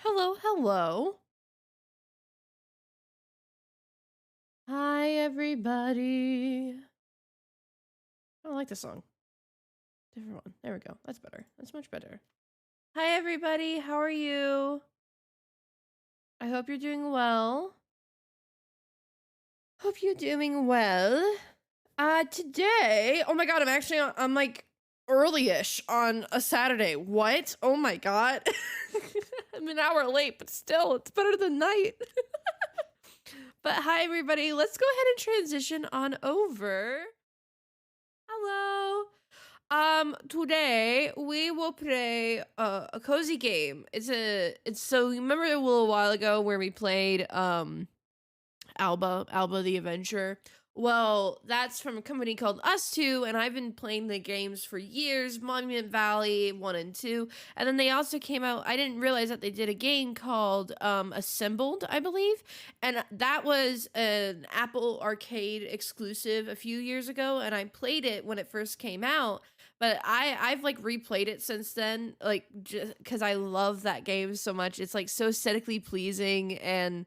Hello, hello. Hi, everybody. I don't like this song. Different one. There we go. That's better. That's much better. Hi, everybody. How are you? I hope you're doing well. Hope you're doing well. Today, oh my god, I'm like early-ish on a Saturday. What? Oh my god. I'm an hour late, but still, it's better than night. But hi, everybody. Let's go ahead and transition on over. Hello. Today we will play a cozy game. It's so you remember a little while ago where we played Alba the Adventure. Well, that's from a company called Us Two, and I've been playing the games for years, Monument Valley 1 and 2. And then they also came out, I didn't realize that they did a game called Assembled, I believe. And that was an Apple Arcade exclusive a few years ago, and I played it when it first came out. But I've like replayed it since then, like just because I love that game so much. It's like so aesthetically pleasing and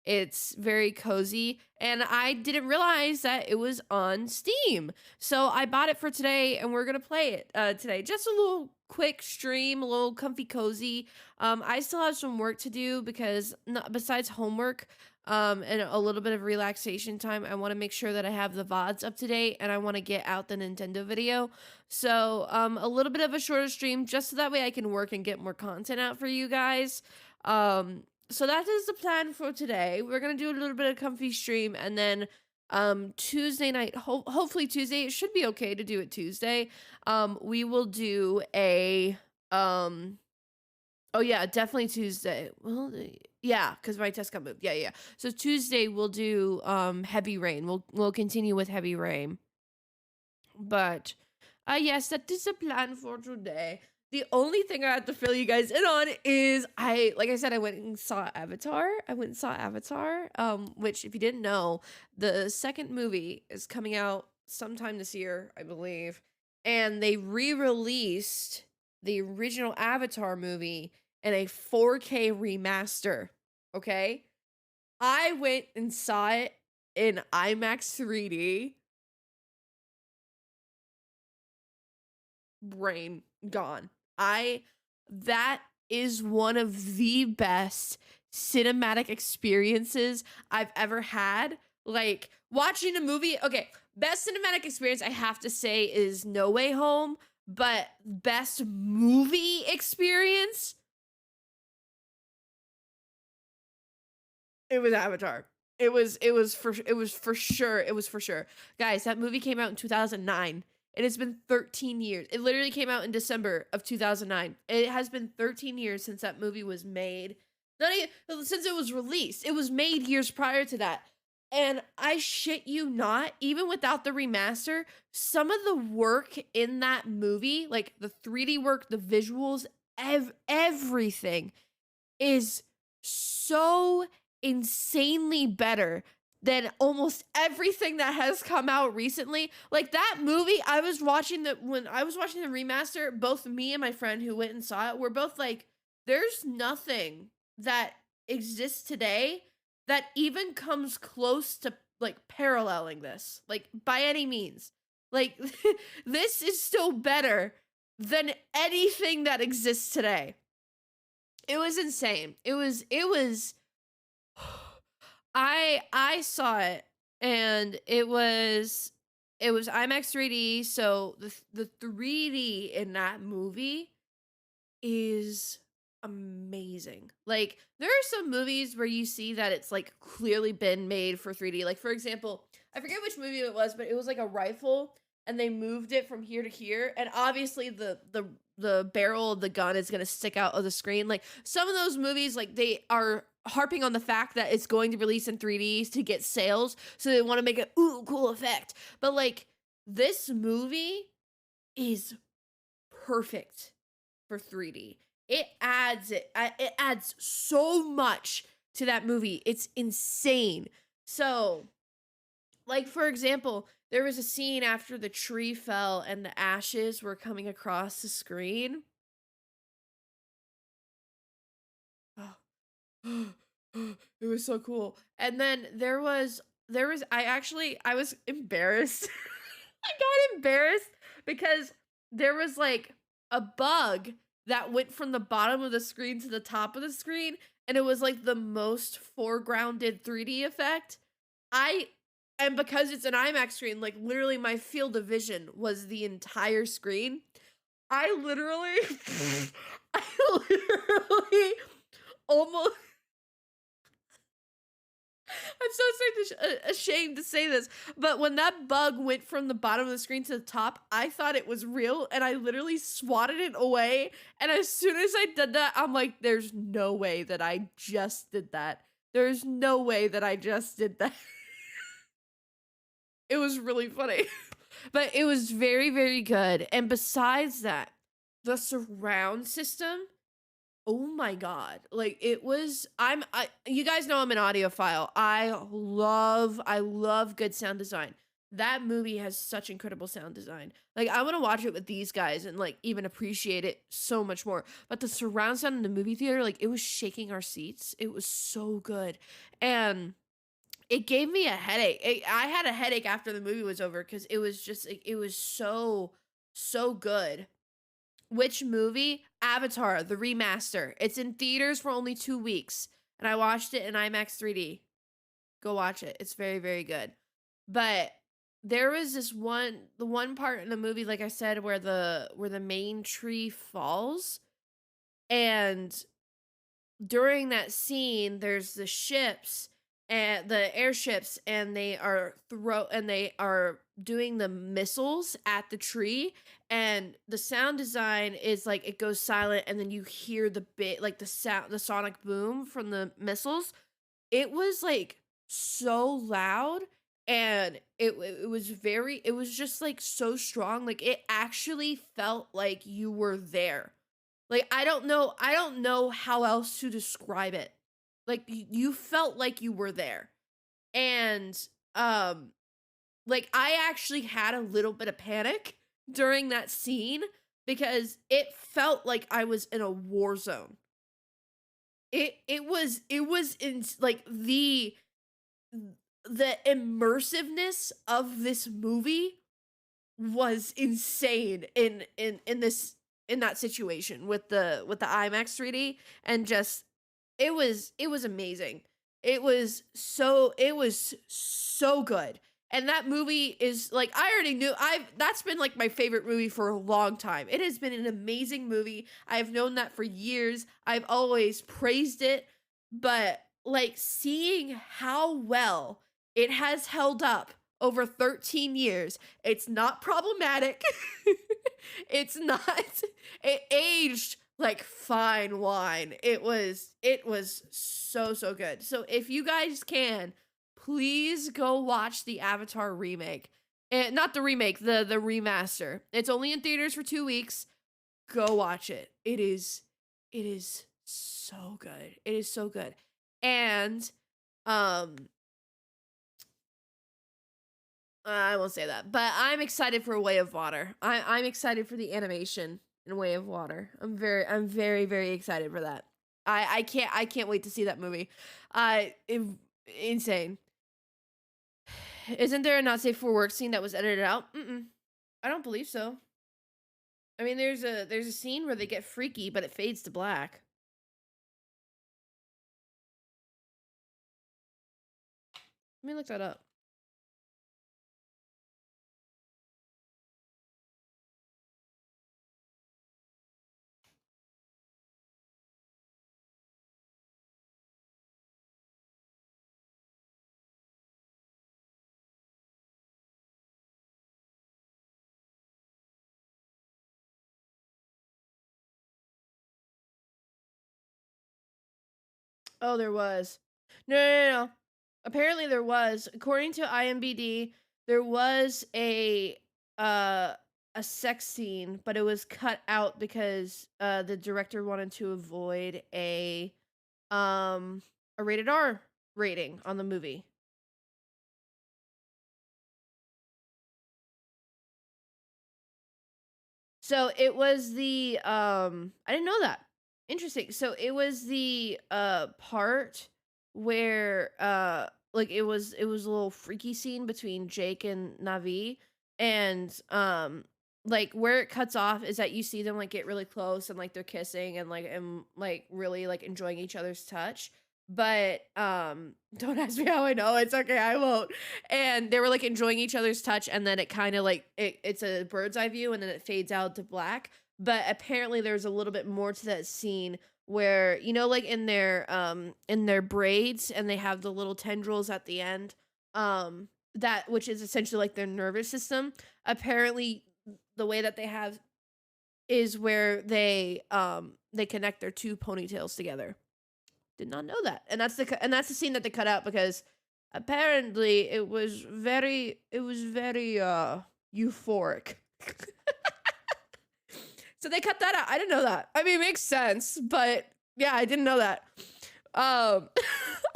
it's very cozy, and I didn't realize that it was on Steam. So I bought it for today, and we're gonna play it today. Just a little quick stream, a little comfy cozy. I still have some work to do because besides homework, and a little bit of relaxation time, I want to make sure that I have the VODs up to date, and I want to get out the Nintendo video. So a little bit of a shorter stream, just so that way I can work and get more content out for you guys. So that is the plan for today. We're gonna do a little bit of comfy stream, and then Tuesday night, hopefully Tuesday, it should be okay to do it Tuesday. We will do a oh yeah, definitely Tuesday. Well, yeah, because my test got moved. Yeah. So Tuesday we'll do Heavy Rain. We'll continue with Heavy Rain. But yes, that is the plan for today. The only thing I have to fill you guys in on is like I said, I went and saw Avatar. I went and saw Avatar. Which if you didn't know, the second movie is coming out sometime this year, I believe. And they re-released the original Avatar movie in a 4K remaster. Okay? I went and saw it in IMAX 3D. Brain gone. I That is one of the best cinematic experiences I've ever had. Like watching a movie, okay, best cinematic experience I have to say is No Way Home, but best movie experience, it was Avatar. It was for sure. Guys, that movie came out in 2009. It has been 13 years. It literally came out in December of 2009. It has been 13 years since that movie was made. Not even since it was released. It was made years prior to that. And I shit you not, even without the remaster, some of the work in that movie, like the 3D work, the visuals, everything is so insanely better than almost everything that has come out recently. Like that movie, I was watching the when I was watching the remaster, both me and my friend who went and saw it were both like, there's nothing that exists today that even comes close to like paralleling this, like by any means. Like this is still better than anything that exists today. It was insane. It was I saw it, and it was IMAX 3D, so the 3D in that movie is amazing. Like there are some movies where you see that it's like clearly been made for 3D. Like for example, I forget which movie it was, but it was like a rifle and they moved it from here to here, and obviously the barrel of the gun is going to stick out of the screen. Like some of those movies, like they are harping on the fact that it's going to release in 3D to get sales, so they want to make a ooh cool effect. But like this movie is perfect for 3D. It adds so much to that movie. It's insane. So, like for example, there was a scene after the tree fell and the ashes were coming across the screen. It was so cool. And then there was I was embarrassed. I got embarrassed because there was like a bug that went from the bottom of the screen to the top of the screen, and it was like the most foregrounded 3D effect. I and because it's an IMAX screen, like literally my field of vision was the entire screen. I literally I literally almost I'm so ashamed to say this, but when that bug went from the bottom of the screen to the top, I thought it was real and I literally swatted it away. And as soon as I did that, I'm like, there's no way that I just did that. There's no way that I just did that. It was really funny, but it was very, very good. And besides that, the surround system, oh my god. Like it was I you guys know I'm an audiophile. I love good sound design. That movie has such incredible sound design. Like I want to watch it with these guys and like even appreciate it so much more. But the surround sound in the movie theater, like it was shaking our seats. It was so good. And it gave me a headache. I had a headache after the movie was over cuz it was just like, it was so good. Which movie? Avatar, the remaster. It's in theaters for only 2 weeks, and I watched it in IMAX 3D. Go watch it. It's very, very good. But there was the one part in the movie, like I said, where the main tree falls, and during that scene, there's the ships and the airships, and they are doing the missiles at the tree, and the sound design is like it goes silent, and then you hear the bit like the sonic boom from the missiles. It was like so loud, and it was just like so strong. Like it actually felt like you were there. Like, I don't know how else to describe it. Like, you felt like you were there. And, um, like, I actually had a little bit of panic during that scene because it felt like I was in a war zone. It was in like the immersiveness of this movie was insane in that situation with the IMAX 3D, and just it was amazing. It was so good. And that movie is like I already knew I've that's been like my favorite movie for a long time. It has been an amazing movie. I've known that for years. I've always praised it, but like seeing how well it has held up over 13 years, it's not problematic. It's not it aged like fine wine. It was so good. So if you guys can, please go watch the Avatar remake. Not the remake, the remaster. It's only in theaters for 2 weeks. Go watch it. It is so good. It is so good. And um I won't say that, but I'm excited for Way of Water. I'm excited for the animation in Way of Water. I'm very excited for that. I can't wait to see that movie. Insane. Isn't there a not safe for work scene that was edited out? Mm-mm. I don't believe so. I mean, there's a scene where they get freaky, but it fades to black. Let me look that up. Oh, there was. No. Apparently there was. According to IMBD, there was uh a sex scene, but it was cut out because the director wanted to avoid um a rated R rating on the movie. So it was the I didn't know that. Interesting. So it was the part where like it was a little freaky scene between Jake and Navi, and like where it cuts off is that you see them like get really close and like they're kissing and like really like enjoying each other's touch. But don't ask me how I know. It's okay, I won't. And they were like enjoying each other's touch, and then it kind of like it's a bird's eye view and then it fades out to black. But apparently there's a little bit more to that scene where, like in their braids, and they have the little tendrils at the end, that which is essentially like their nervous system. Apparently the way that they have is where they connect their two ponytails together. Did not know that. And that's the scene that they cut out because apparently it was very euphoric. So they cut that out. I didn't know that. I mean, it makes sense, but yeah, I didn't know that. I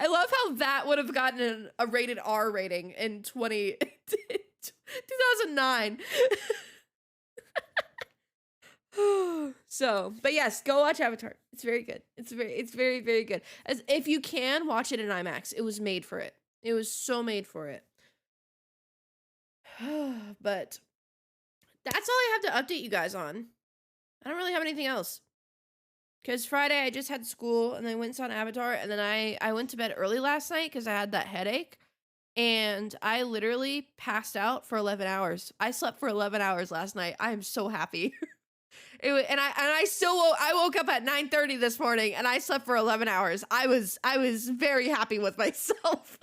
love how that would have gotten a rated R rating in 2009. So, but yes, go watch Avatar. It's very good. It's very, very good. As if you can watch it in IMAX, it was made for it. It was so made for it. But that's all I have to update you guys on. I don't really have anything else. Because Friday I just had school and then I went and saw an Avatar, and then I went to bed early last night because I had that headache. And I literally passed out for 11 hours. I slept for 11 hours last night. I am so happy. I woke up at 9:30 this morning and I slept for 11 hours. I was very happy with myself.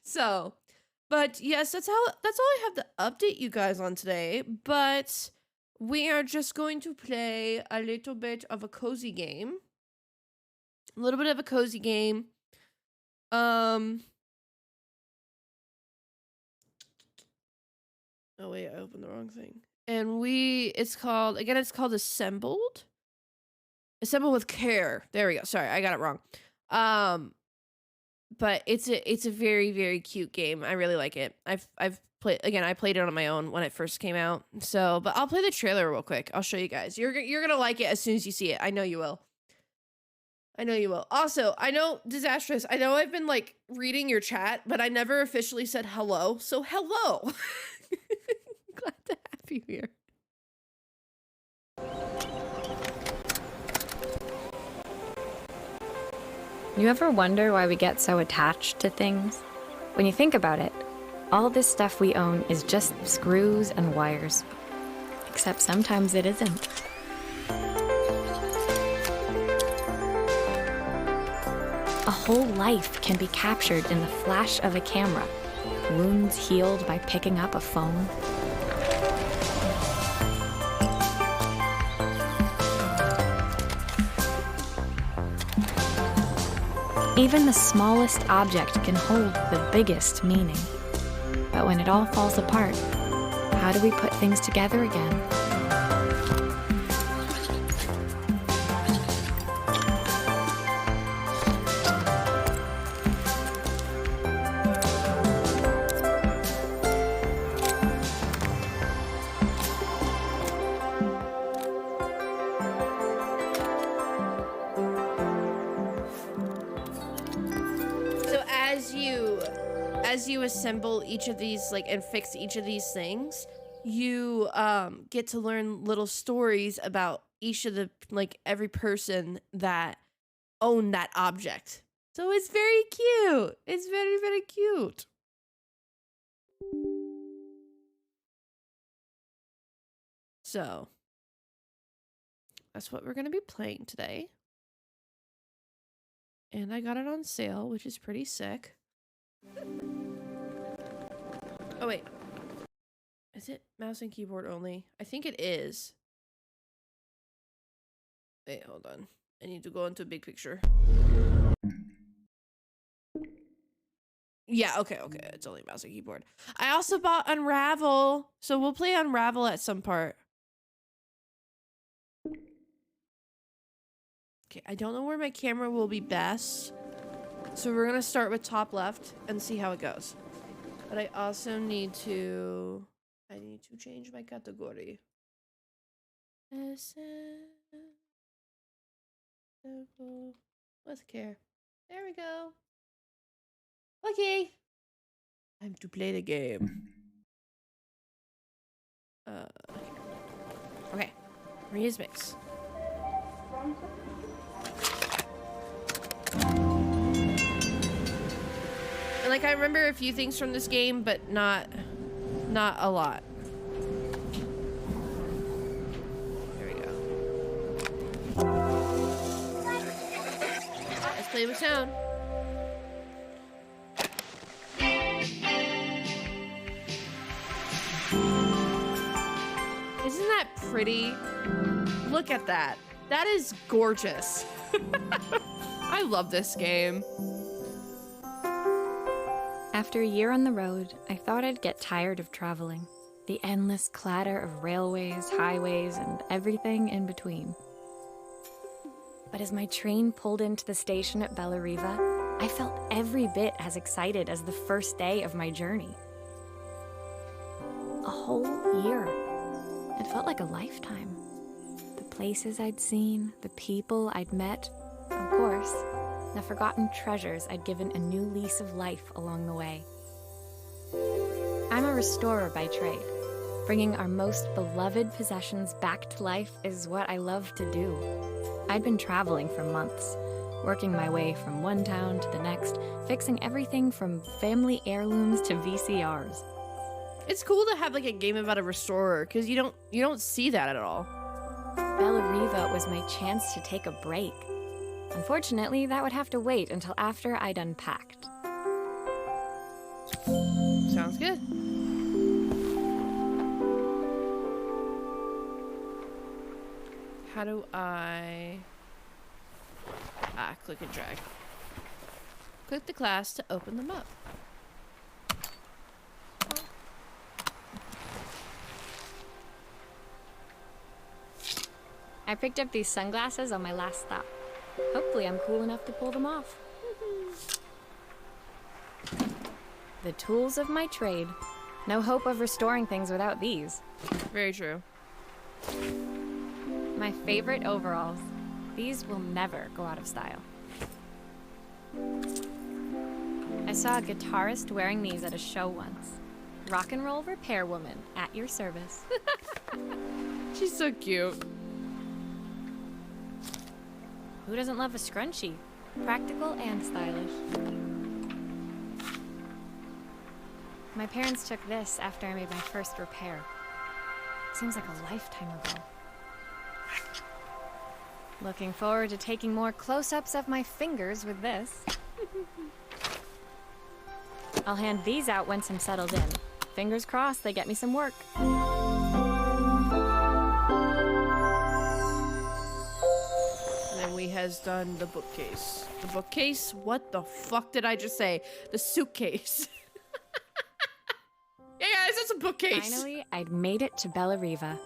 So, but yes, that's all I have to update you guys on today. But we are just going to play a little bit of a cozy game. A little bit of a cozy game. Oh wait, I opened the wrong thing. And it's called Assembled. Assemble with Care. There we go. Sorry, I got it wrong. But it's a very, very cute game. I really like it. I played it on my own when it first came out. So, but I'll play the trailer real quick. I'll show you guys. You're gonna like it as soon as you see it. I know you will. I know you will. Also, I know, Disastrous, I know I've been like reading your chat, but I never officially said hello. So hello. Glad to have you here. You ever wonder why we get so attached to things? When you think about it, all this stuff we own is just screws and wires. Except sometimes it isn't. A whole life can be captured in the flash of a camera. Wounds healed by picking up a phone. Even the smallest object can hold the biggest meaning. But when it all falls apart, how do we put things together again? As you assemble each of these, like, and fix each of these things, you get to learn little stories about each of the, like, every person that owned that object. So it's very cute. It's very, very cute. So that's what we're gonna be playing today. And I got it on sale, which is pretty sick. Oh wait, is it mouse and keyboard only? I think it is. Wait, hold on. I need to go into big picture. Yeah, okay. It's only mouse and keyboard. I also bought Unravel, so we'll play Unravel at some part. Okay, I don't know where my camera will be best, so we're gonna start with top left and see how it goes. But I also need to change my category. Circle with care. There we go. Okay. Time to play the game. Okay. Maria's mix. And like I remember a few things from this game, but not a lot. There we go. Let's play with sound. Isn't that pretty? Look at that. That is gorgeous. I love this game. After a year on the road, I thought I'd get tired of traveling. The endless clatter of railways, highways, and everything in between. But as my train pulled into the station at Bellariva, I felt every bit as excited as the first day of my journey. A whole year. It felt like a lifetime. The places I'd seen, the people I'd met, of course, the forgotten treasures I'd given a new lease of life along the way. I'm a restorer by trade. Bringing our most beloved possessions back to life is what I love to do. I'd been traveling for months, working my way from one town to the next, fixing everything from family heirlooms to VCRs. It's cool to have like a game about a restorer because you don't see that at all. Bellariva was my chance to take a break. Unfortunately, that would have to wait until after I'd unpacked. Sounds good. How do I... click and drag. Click the class to open them up. I picked up these sunglasses on my last stop. Hopefully I'm cool enough to pull them off. The tools of my trade. No hope of restoring things without these. Very true. My favorite overalls. These will never go out of style. I saw a guitarist wearing these at a show once. Rock and roll repair woman at your service. She's so cute. Who doesn't love a scrunchie? Practical and stylish. My parents took this after I made my first repair. Seems like a lifetime ago. Looking forward to taking more close-ups of my fingers with this. I'll hand these out once I'm settled in. Fingers crossed they get me some work. Has done the bookcase. The bookcase? What the fuck did I just say? The suitcase. Yeah, guys, it's a bookcase. Finally, I'd made it to Bellariva.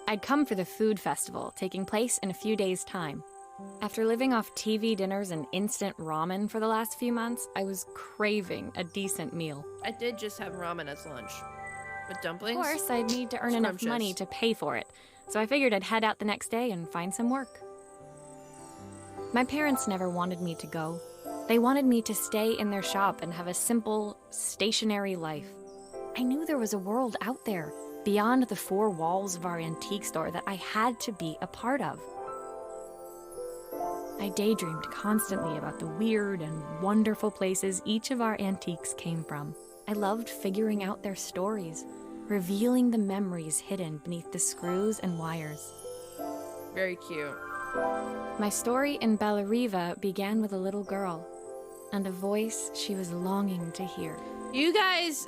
I'd come for the food festival, taking place in a few days' time. After living off TV dinners and instant ramen for the last few months, I was craving a decent meal. I did just have ramen as lunch. With dumplings? Of course, I'd need to earn enough money to pay for it, so I figured I'd head out the next day and find some work. My parents never wanted me to go. They wanted me to stay in their shop and have a simple, stationary life. I knew there was a world out there, beyond the four walls of our antique store, that I had to be a part of. I daydreamed constantly about the weird and wonderful places each of our antiques came from. I loved figuring out their stories, revealing the memories hidden beneath the screws and wires. Very cute. My story in Bellariva began with a little girl and a voice she was longing to hear. You guys,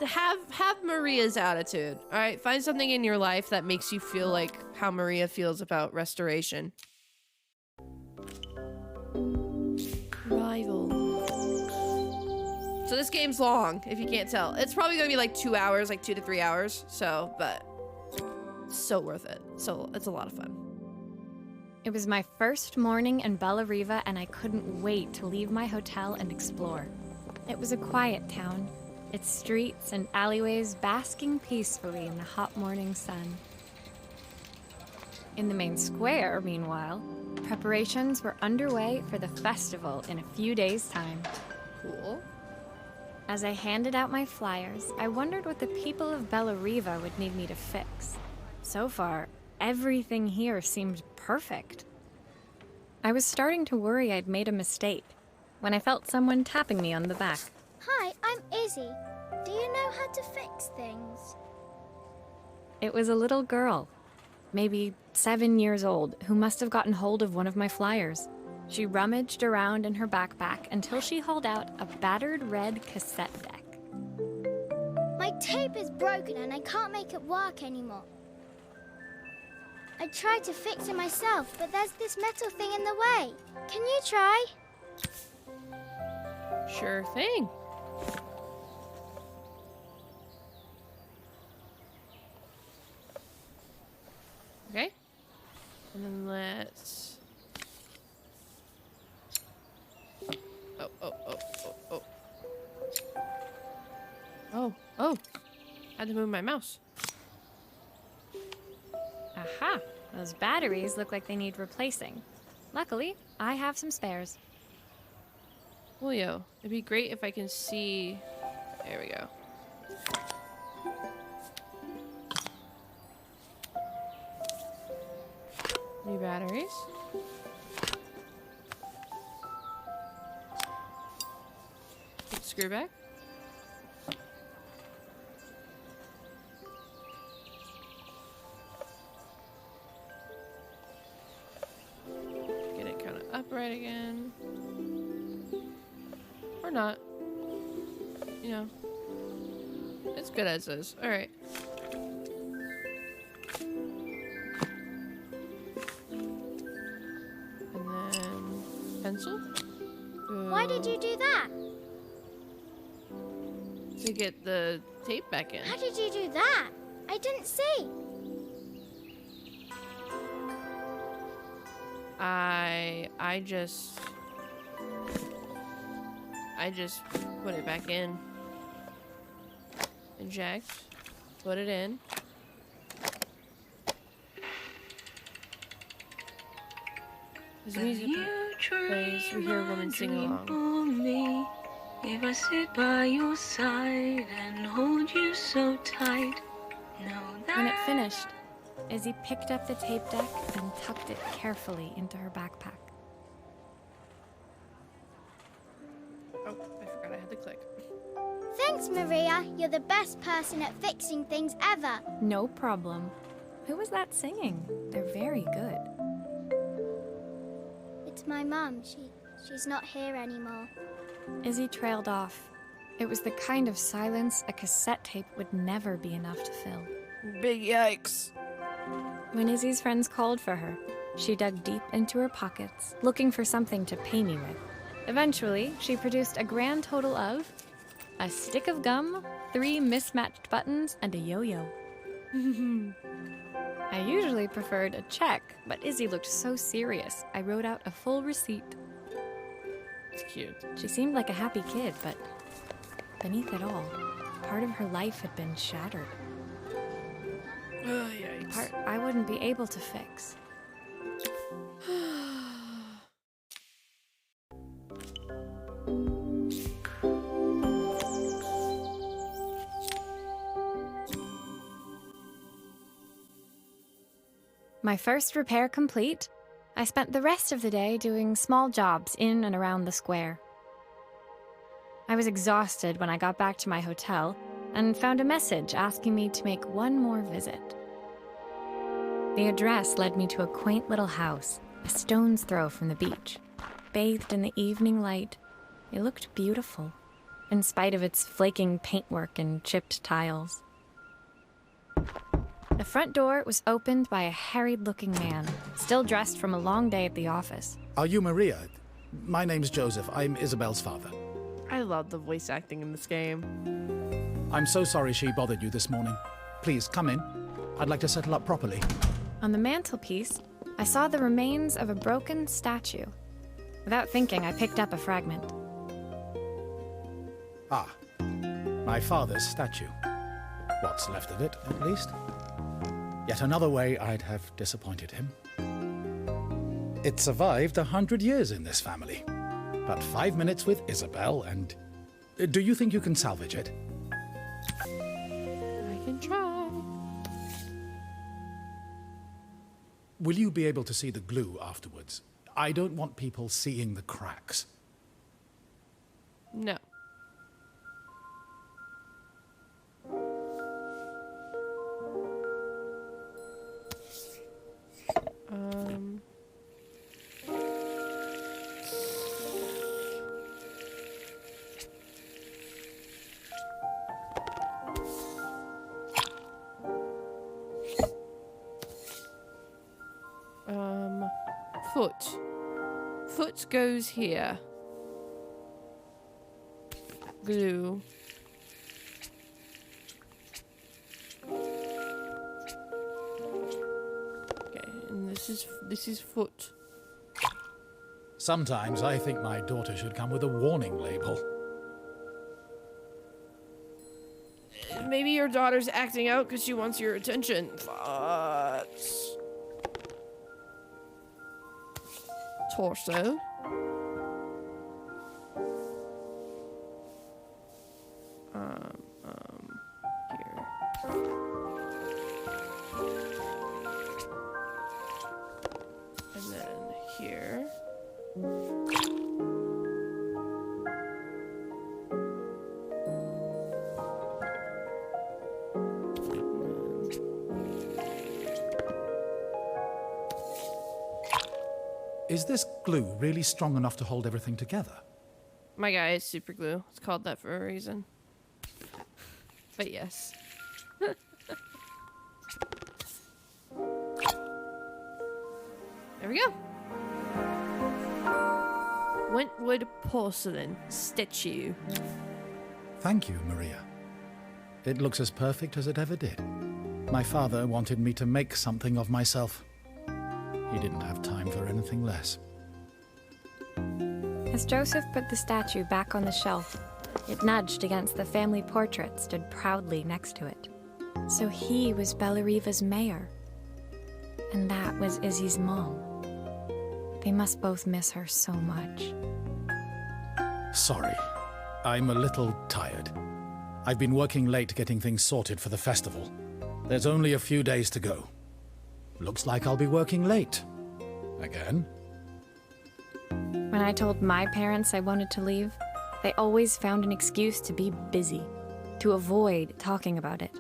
have Maria's attitude. All right, find something in your life that makes you feel like how Maria feels about restoration. Rival. So this game's long, if you can't tell. It's probably gonna be like 2 hours, like 2 to 3 hours. So, but so worth it. So it's a lot of fun. It was my first morning in Bellariva, and I couldn't wait to leave my hotel and explore. It was a quiet town, its streets and alleyways basking peacefully in the hot morning sun. In the main square, meanwhile, preparations were underway for the festival in a few days' time. Cool. As I handed out my flyers, I wondered what the people of Bellariva would need me to fix. So far, everything here seemed perfect. I was starting to worry I'd made a mistake when I felt someone tapping me on the back. Hi, I'm Izzy. Do you know how to fix things? It was a little girl, maybe 7 years old, who must have gotten hold of one of my flyers. She rummaged around in her backpack until she hauled out a battered red cassette deck. My tape is broken and I can't make it work anymore. I tried to fix it myself, but there's this metal thing in the way. Can you try? Sure thing. Okay. And then let's... Oh. Had to move my mouse. Aha! Those batteries look like they need replacing. Luckily, I have some spares. Julio, it'd be great if I can see... There we go. New batteries. Put the screw back. Get it kind of upright again. Or not. You know. It's good as is. Alright. And then pencil. Why did you do that? To get the tape back in. How did you do that? I didn't see. I just put it back in. Inject. Put it in. As the music plays, we hear a woman sing along. If I sit by your side and hold you so tight, know that... When it finished, Izzy picked up the tape deck and tucked it carefully into her backpack. Oh, I forgot I had to click. Thanks, Maria. You're the best person at fixing things ever. No problem. Who was that singing? They're very good. It's my mum. She's not here anymore. Izzy trailed off. It was the kind of silence a cassette tape would never be enough to fill. Big yikes. When Izzy's friends called for her, she dug deep into her pockets, looking for something to pay me with. Eventually, she produced a grand total of a stick of gum, 3 mismatched buttons, and a yo-yo. I usually preferred a check, but Izzy looked so serious, I wrote out a full receipt. It's cute. She seemed like a happy kid, but beneath it all, part of her life had been shattered. Oh, yikes. Part I wouldn't be able to fix. My first repair complete, I spent the rest of the day doing small jobs in and around the square. I was exhausted when I got back to my hotel and found a message asking me to make one more visit. The address led me to a quaint little house, a stone's throw from the beach. Bathed in the evening light, it looked beautiful, in spite of its flaking paintwork and chipped tiles. The front door was opened by a harried-looking man, still dressed from a long day at the office. Are you Maria? My name's Joseph. I'm Isabel's father. I love the voice acting in this game. I'm so sorry she bothered you this morning. Please, come in. I'd like to settle up properly. On the mantelpiece, I saw the remains of a broken statue. Without thinking, I picked up a fragment. Ah, my father's statue. What's left of it, at least. Yet another way I'd have disappointed him. It survived 100 years in this family. But 5 minutes with Isabel and... Do you think you can salvage it? I can try. Will you be able to see the glue afterwards? I don't want people seeing the cracks. No. Foot. Foot goes here. Glue. Okay, and this is foot. Sometimes I think my daughter should come with a warning label. Maybe your daughter's acting out because she wants your attention. Thoughts. Torso. Here. And then here. Is this glue really strong enough to hold everything together? My guy is super glue. It's called that for a reason. But yes. There we go. Wentwood porcelain statue. Thank you, Maria. It looks as perfect as it ever did. My father wanted me to make something of myself. He didn't have time for anything less. As Joseph put the statue back on the shelf, it nudged against the family portrait stood proudly next to it. So he was Bellariva's mayor. And that was Izzy's mom. They must both miss her so much. Sorry. I'm a little tired. I've been working late getting things sorted for the festival. There's only a few days to go. Looks like I'll be working late. Again? When I told my parents I wanted to leave, they always found an excuse to be busy, to avoid talking about it.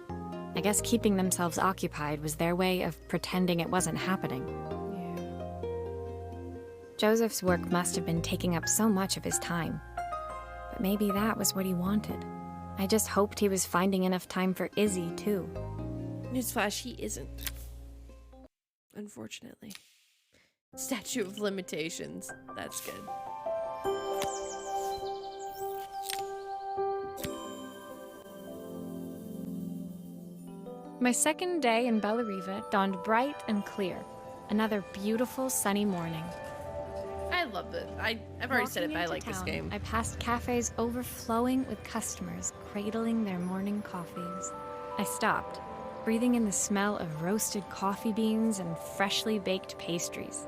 I guess keeping themselves occupied was their way of pretending it wasn't happening. Yeah. Joseph's work must have been taking up so much of his time. But maybe that was what he wanted. I just hoped he was finding enough time for Izzy, too. Newsflash, he isn't. Unfortunately. Statute of limitations. That's good. My second day in Bellariva dawned bright and clear. Another beautiful sunny morning. I love it. I've already said it, but I like this game. I passed cafes overflowing with customers cradling their morning coffees. I stopped, breathing in the smell of roasted coffee beans and freshly baked pastries.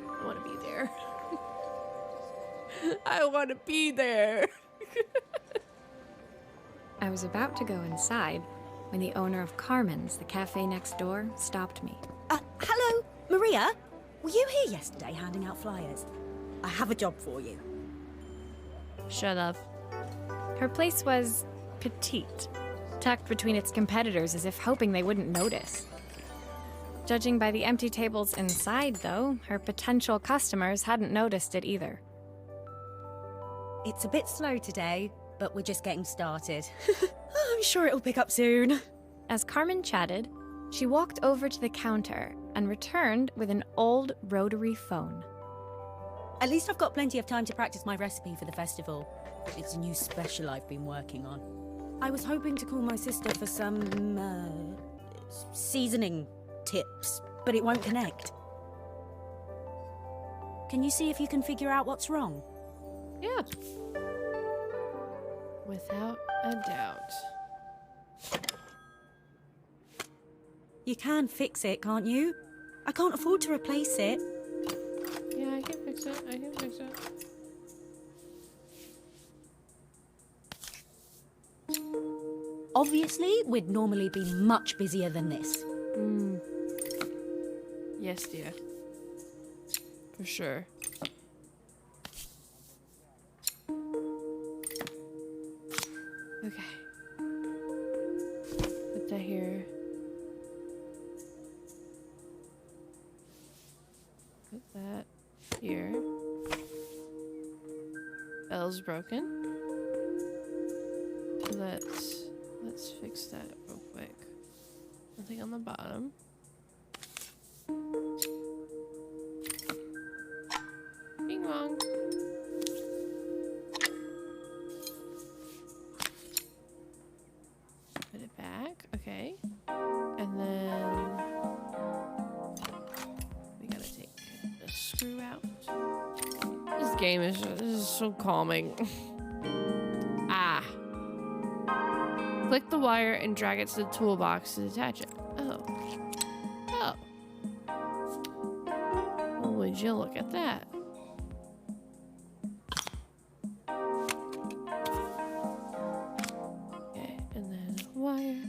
I want to be there. I want to be there. I was about to go inside when the owner of Carmen's, the cafe next door, stopped me. Hello, Maria? Were you here yesterday handing out flyers? I have a job for you. Shut up. Her place was petite, tucked between its competitors as if hoping they wouldn't notice. Judging by the empty tables inside, though, her potential customers hadn't noticed it either. It's a bit slow today, but we're just getting started. I'm sure it'll pick up soon. As Carmen chatted, she walked over to the counter and returned with an old rotary phone. At least I've got plenty of time to practice my recipe for the festival. It's a new special I've been working on. I was hoping to call my sister for some, seasoning tips, but it won't connect. Can you see if you can figure out what's wrong? Yeah. Without a doubt. You can fix it, can't you? I can't afford to replace it. Yeah, I can fix it. I can fix it. Obviously, we'd normally be much busier than this. Yes, dear. For sure. Okay. Put that here. Put that here. Bell's broken. Let's fix that real quick. Nothing on the bottom. Bing bong. Put it back. Okay. And then we gotta take the screw out. This game is so calming. Ah. Click the wire and drag it to the toolbox to detach it. Oh. Oh. Well, would you look at that? Okay, and then wire.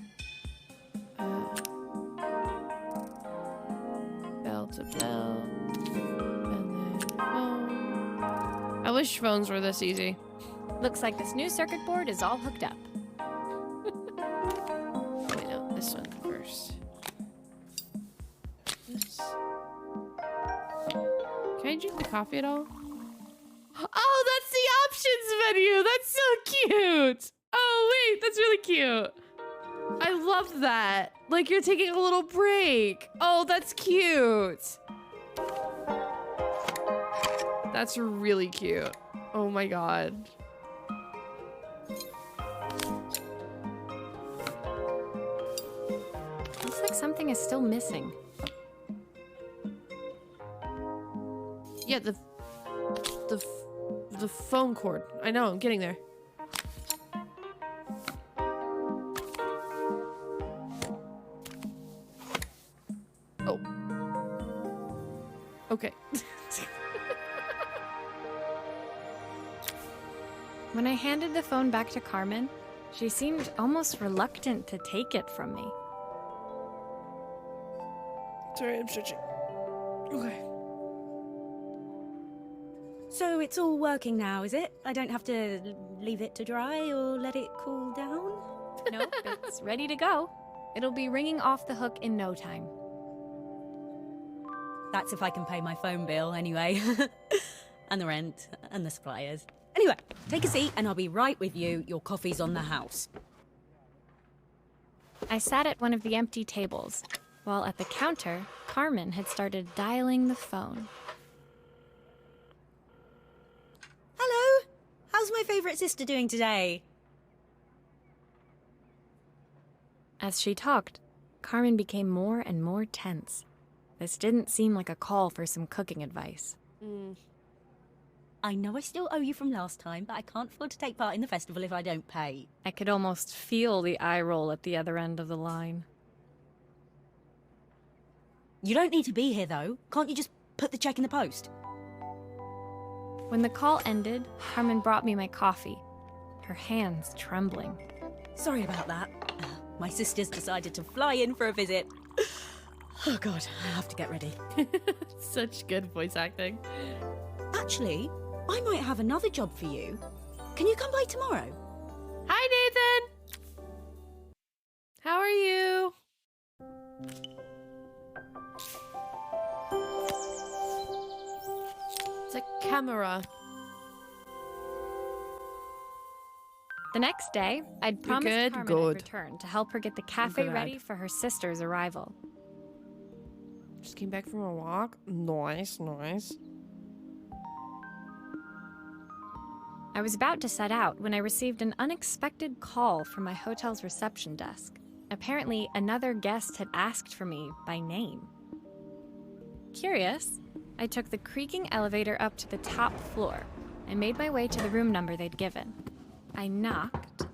Bell to bell. And then phone. I wish phones were this easy. Looks like this new circuit board is all hooked up. Wait, no, this one first. This. Can I drink the coffee at all? Oh, that's the options menu! That's so cute! Oh, wait, that's really cute. I love that. Like you're taking a little break. Oh, that's cute. That's really cute. Oh my god. Looks like something is still missing. Yeah, the phone cord. I know, I'm getting there. Oh. Okay. When I handed the phone back to Carmen, she seemed almost reluctant to take it from me. Sorry, I'm stretching. Okay. So it's all working now, is it? I don't have to leave it to dry or let it cool down? Nope, it's ready to go. It'll be ringing off the hook in no time. That's if I can pay my phone bill anyway. And the rent and the suppliers. Anyway, take a seat and I'll be right with you. Your coffee's on the house. I sat at one of the empty tables, while at the counter, Carmen had started dialing the phone. Hello. How's my favourite sister doing today? As she talked, Carmen became more and more tense. This didn't seem like a call for some cooking advice. I know I still owe you from last time, but I can't afford to take part in the festival if I don't pay. I could almost feel the eye roll at the other end of the line. You don't need to be here, though. Can't you just put the check in the post? When the call ended, Carmen brought me my coffee, her hands trembling. Sorry about that. My sister's decided to fly in for a visit. Oh, God, I have to get ready. Such good voice acting. Actually, I might have another job for you. Can you come by tomorrow? Hi, Nathan. How are you? It's a camera. The next day, I'd promised good? Carmen Good. I'd return to help her get the cafe glad. ready for her sister's arrival. Just came back from a walk. Nice, nice. I was about to set out when I received an unexpected call from my hotel's reception desk. Apparently, another guest had asked for me by name. Curious, I took the creaking elevator up to the top floor and made my way to the room number they'd given. I knocked.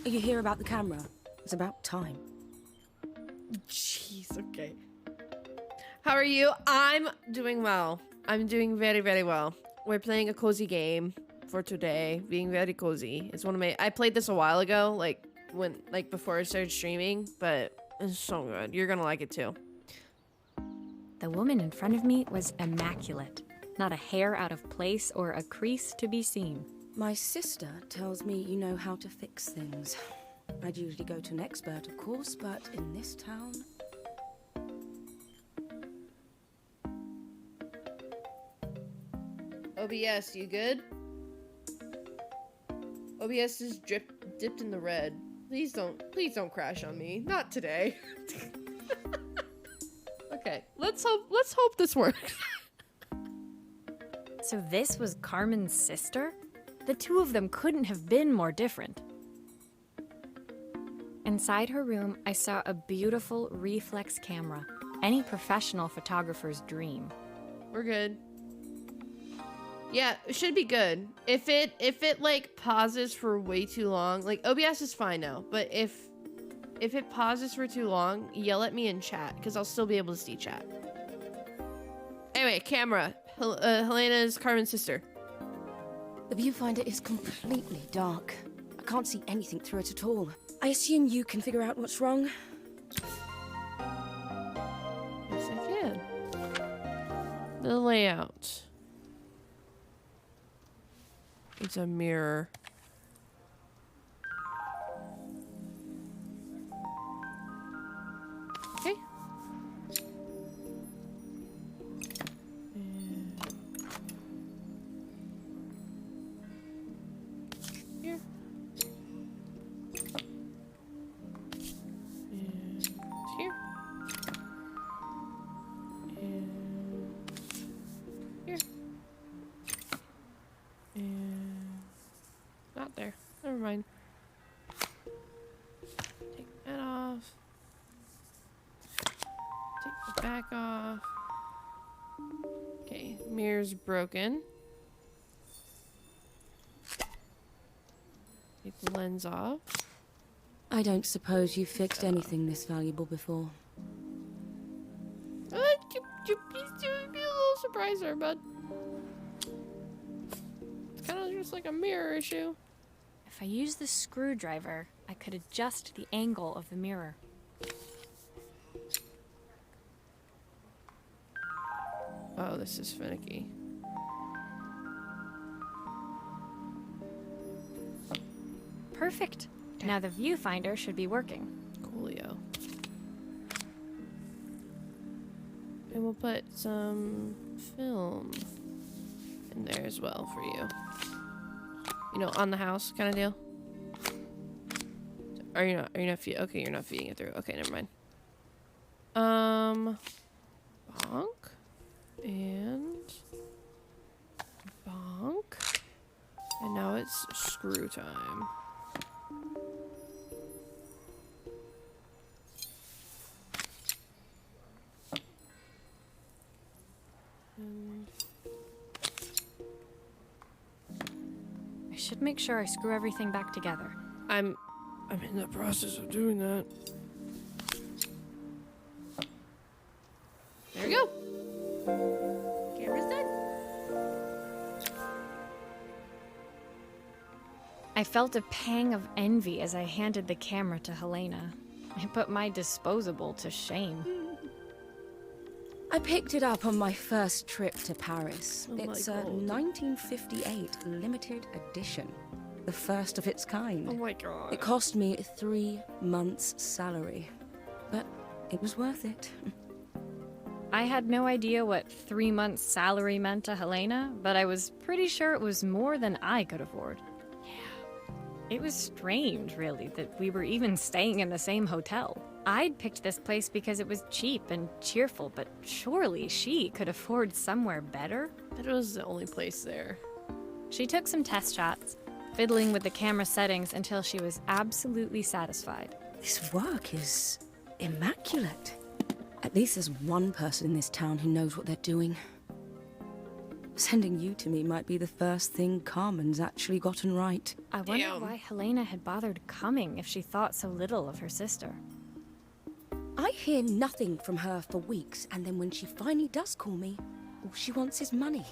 Are you here about the camera? It's about time. Jeez, okay. How are you? I'm doing well. I'm doing very, very well. We're playing a cozy game for today, being very cozy. It's one of my... I played this a while ago, before I started streaming, but it's so good. You're gonna like it too. The woman in front of me was immaculate. Not a hair out of place or a crease to be seen. My sister tells me you know how to fix things. I'd usually go to an expert, of course, but in this town... OBS, you good? OBS is dipped in the red. Please don't crash on me. Not today. Okay, let's hope this works. So this was Carmen's sister? The two of them couldn't have been more different. Inside her room, I saw a beautiful reflex camera. Any professional photographer's dream. We're good. Yeah, it should be good. If it like pauses for way too long, like OBS is fine now, but if it pauses for too long, yell at me in chat because I'll still be able to see chat. Anyway, camera. Helena's Carmen's sister. The viewfinder is completely dark. I can't see anything through it at all. I assume you can figure out what's wrong? Yes, I can. The layout. It's a mirror. Okay. Here. And here. And here. And not there. Never mind. Take that off. Take the back off. Okay, mirror's broken. Take the lens off. I don't suppose you've fixed anything this valuable before. Please do be a little surpriser, bud. It's kind of just like a mirror issue. If I used the screwdriver, I could adjust the angle of the mirror. Oh, this is finicky. Perfect. Now the viewfinder should be working. Coolio. And we'll put some film in there as well for you. You know, on the house kind of deal. Are you not okay, you're not feeding it through. Okay, never mind. Bonk. And bonk. And now it's screw time. I should make sure I screw everything back together. I'm in the process of doing that. There we go. Camera's done. I felt a pang of envy as I handed the camera to Helena. I put my disposable to shame. I picked it up on my first trip to Paris. Oh It's a my God. 1958 limited edition. The first of its kind. Oh my god. It cost me 3 months' salary. But it was worth it. I had no idea what 3 months' salary meant to Helena, but I was pretty sure it was more than I could afford. Yeah. It was strange, really, that we were even staying in the same hotel. I'd picked this place because it was cheap and cheerful, but surely she could afford somewhere better? That was the only place there. She took some test shots, fiddling with the camera settings until she was absolutely satisfied. This work is immaculate. At least there's one person in this town who knows what they're doing. Sending you to me might be the first thing Carmen's actually gotten right. I wonder Damn. why Helena had bothered coming if she thought so little of her sister. I hear nothing from her for weeks, and then when she finally does call me, all she wants is money.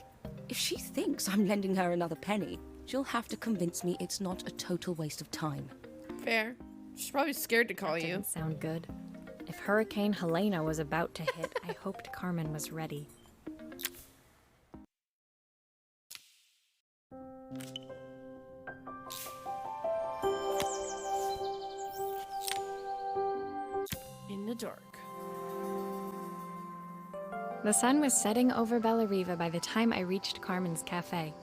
If she thinks I'm lending her another penny, she'll have to convince me it's not a total waste of time. Fair. She's probably scared to call That you. didn't sound good. If Hurricane Helena was about to hit, I hoped Carmen was ready. In the dark. The sun was setting over Bellariva by the time I reached Carmen's cafe.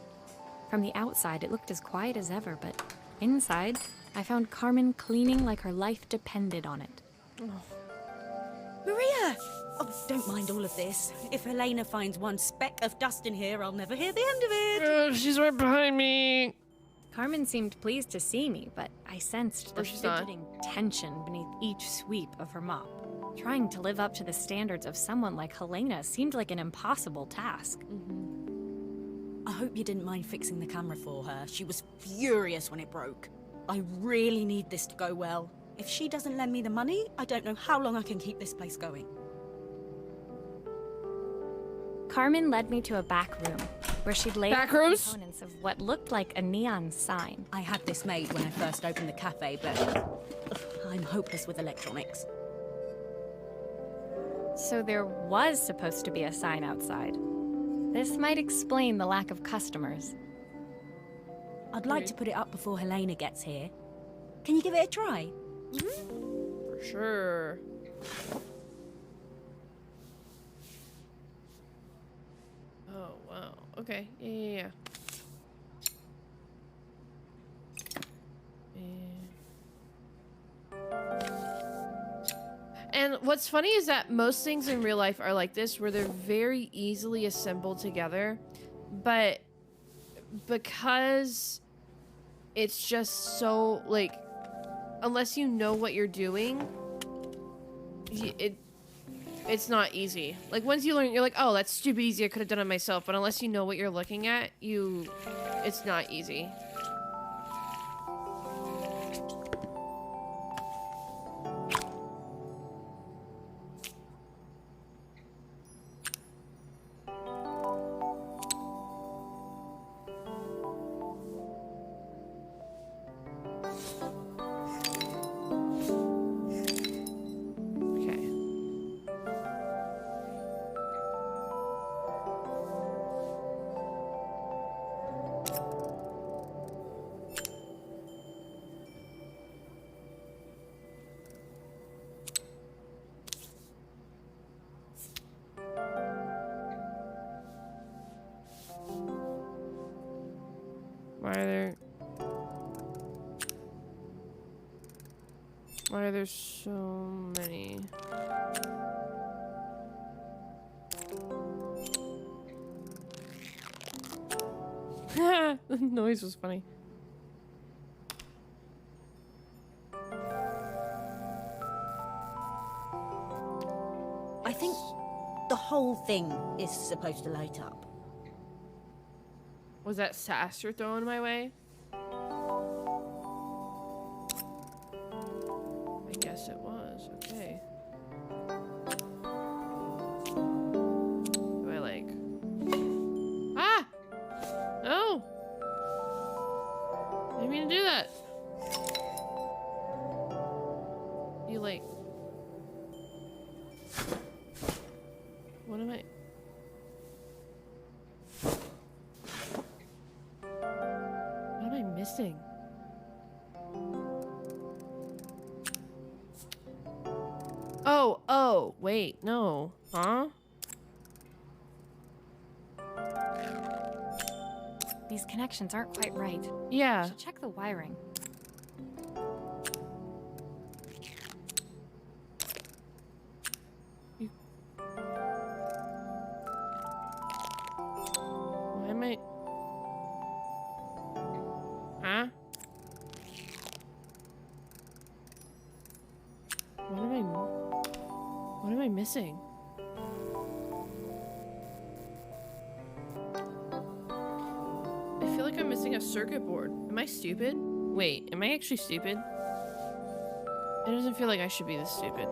From the outside, it looked as quiet as ever, but inside, I found Carmen cleaning like her life depended on it. Maria! Oh, don't mind all of this. If Helena finds one speck of dust in here, I'll never hear the end of it. She's right behind me. Carmen seemed pleased to see me, but I sensed the Or she's not. fidgeting tension beneath each sweep of her mop. Trying to live up to the standards of someone like Helena seemed like an impossible task. I hope you didn't mind fixing the camera for her. She was furious when it broke. I really need this to go well. If she doesn't lend me the money, I don't know how long I can keep this place going. Carmen led me to a back room, where she'd laid out Back the rooms? components of what looked like a neon sign. I had this made when I first opened the cafe, but I'm hopeless with electronics. So there was supposed to be a sign outside. This might explain the lack of customers. I'd like to put it up before Helena gets here. Can you give it a try? For sure. Oh, wow. Okay. Yeah. And what's funny is that most things in real life are like this, where they're very easily assembled together, but because it's just so, like, unless you know what you're doing, it's not easy. Like, once you learn, you're like, oh, that's stupid easy, I could have done it myself, but unless you know what you're looking at, it's not easy. Okay. Why are there so many? The noise was funny. I think the whole thing is supposed to light up. Was that sass you're throwing my way? I guess it was. Okay. Do I like... Ah! No! I didn't mean to do that. You like... What am I... What am I missing? Oh, wait, no. Huh? These connections aren't quite right. Yeah. Should check the wiring. Why am I... Huh? What am I missing? I feel like I'm missing a circuit board. Am I stupid? Wait, am I actually stupid? It doesn't feel like I should be this stupid.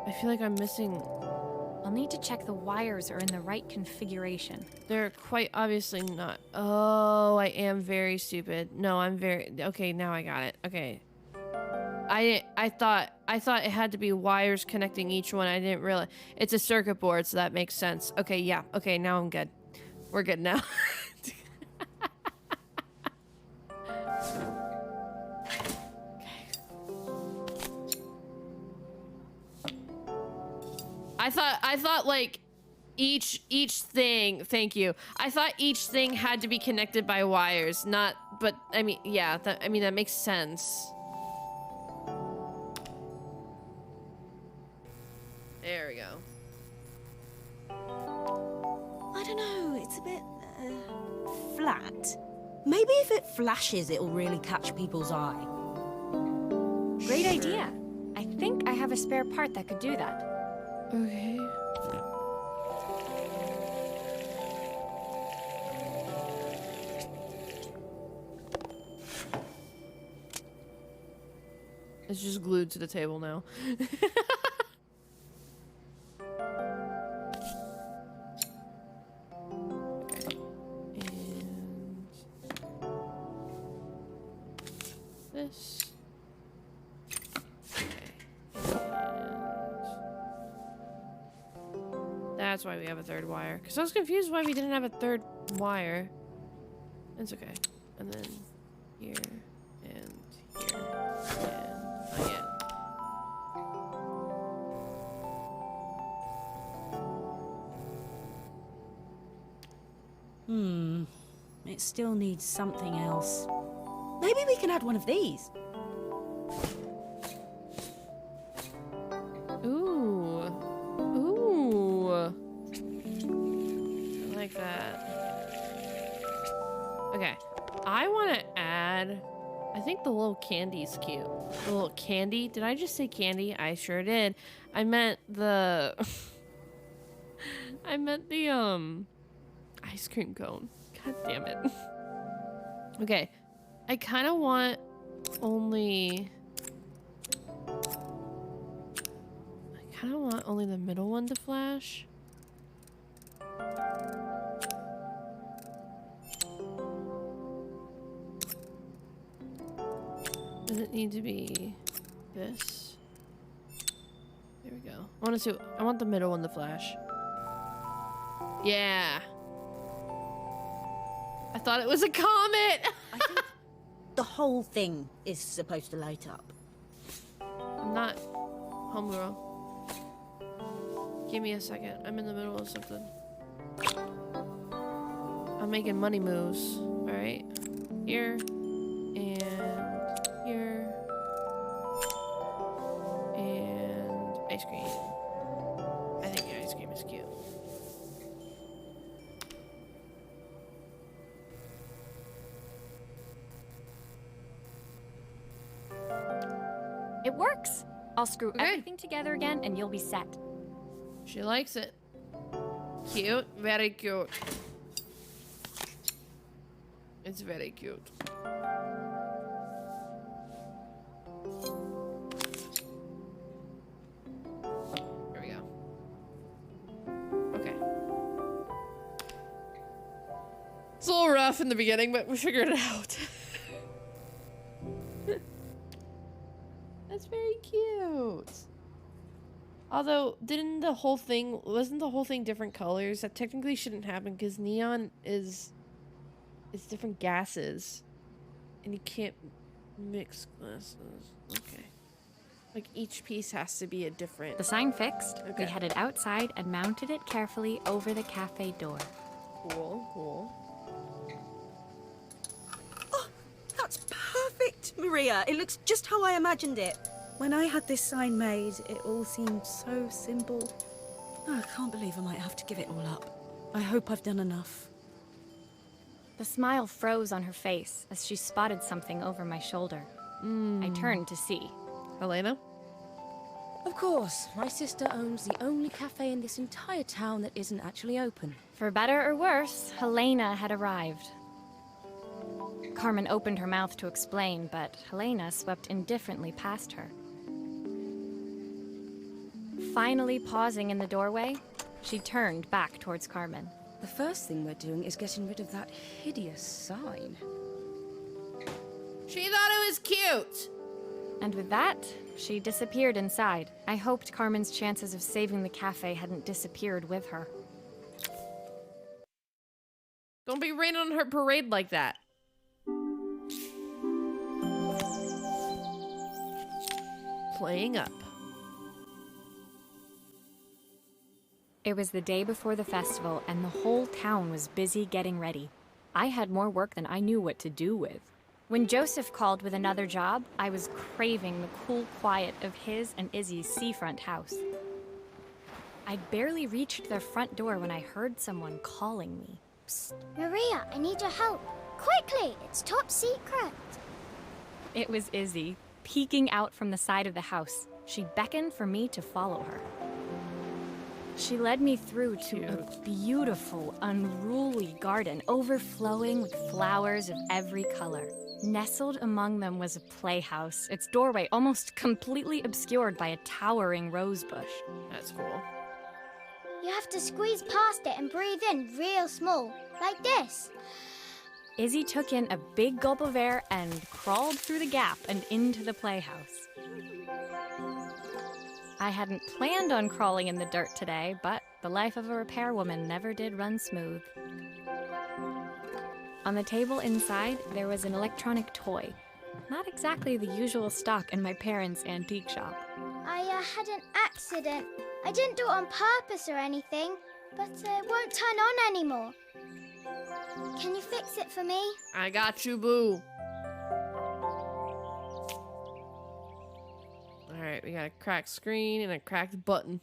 I feel like I'm missing... I'll need to check the wires are in the right configuration. They're quite obviously not. Oh, I am very stupid. No, I'm very... Okay, now I got it. Okay. I thought it had to be wires connecting each one. I didn't realize. It's a circuit board, so that makes sense. Okay, yeah. Okay, now I'm good. We're good now. I thought like each thing, thank you. I thought each thing had to be connected by wires, not, but I mean, yeah, that makes sense. There we go. I don't know, it's a bit flat. Maybe if it flashes, it'll really catch people's eye. Great idea. I think I have a spare part that could do that. Okay. It's just glued to the table now. Okay. And this. That's why we have a third wire. Because I was confused why we didn't have a third wire. It's okay. And then here and here and not yet. It still needs something else. Maybe we can add one of these. Ooh. Ooh. I like that. Okay. I want to add... I think the little candy's cute. The little candy. Did I just say candy? I sure did. I meant the... I meant the, ice cream cone. God damn it. Okay. I kind of want only... I kind of want only the middle one to flash. Does it need to be this? There we go. I want the middle one to flash. Yeah. I thought it was a comet. I think the whole thing is supposed to light up. I'm not homegirl. Give me a second. I'm in the middle of something. I'm making money moves. All right. Here and here and ice cream. I think the ice cream is cute. It works. I'll screw Okay. everything together again and you'll be set. She likes it. Cute. Very cute. It's very cute. Here we go. Okay. It's a little rough in the beginning, but we figured it out. That's very cute. Although, wasn't the whole thing different colors? That technically shouldn't happen because neon is different gases. And you can't mix glasses. Okay. Like each piece has to be a different... The sign fixed. Okay. We headed outside and mounted it carefully over the cafe door. Cool, cool. Oh, that's perfect, Maria. It looks just how I imagined it. When I had this sign made, it all seemed so simple. Oh, I can't believe I might have to give it all up. I hope I've done enough. The smile froze on her face as she spotted something over my shoulder. I turned to see. Helena? Of course, my sister owns the only cafe in this entire town that isn't actually open. For better or worse, Helena had arrived. Carmen opened her mouth to explain, but Helena swept indifferently past her. Finally pausing in the doorway, she turned back towards Carmen. The first thing we're doing is getting rid of that hideous sign. She thought it was cute. And with that, she disappeared inside. I hoped Carmen's chances of saving the cafe hadn't disappeared with her. Don't be raining on her parade like that. Playing up. It was the day before the festival, and the whole town was busy getting ready. I had more work than I knew what to do with. When Joseph called with another job, I was craving the cool quiet of his and Izzy's seafront house. I'd barely reached their front door when I heard someone calling me. Psst, Maria, I need your help. Quickly, it's top secret. It was Izzy, peeking out from the side of the house. She beckoned for me to follow her. She led me through to a beautiful, unruly garden overflowing with flowers of every color. Nestled among them was a playhouse, its doorway almost completely obscured by a towering rose bush. That's cool. You have to squeeze past it and breathe in real small, like this. Izzy took in a big gulp of air and crawled through the gap and into the playhouse. I hadn't planned on crawling in the dirt today, but the life of a repairwoman never did run smooth. On the table inside, there was an electronic toy. Not exactly the usual stock in my parents' antique shop. I had an accident. I didn't do it on purpose or anything, but it won't turn on anymore. Can you fix it for me? I got you, boo. Alright, we got a cracked screen and a cracked button.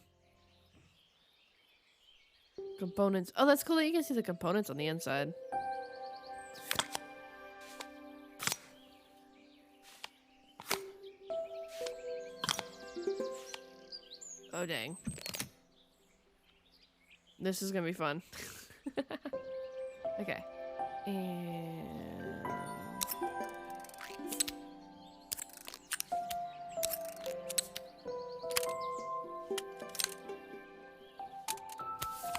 Components. Oh, that's cool that you can see the components on the inside. Oh, dang. This is gonna be fun. Okay. And...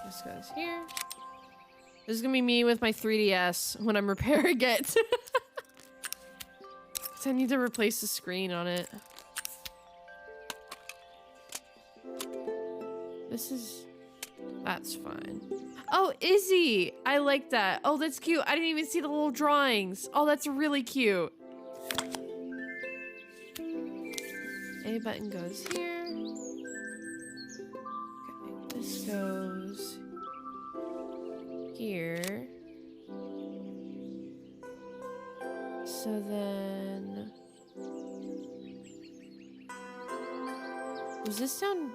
this goes here. This is gonna be me with my 3DS when I'm repairing it. 'Cause I need to replace the screen on it. This is... that's fine. Oh, Izzy! I like that. Oh, that's cute. I didn't even see the little drawings. Oh, that's really cute. A button goes here. Okay, this goes here. So then... was this down...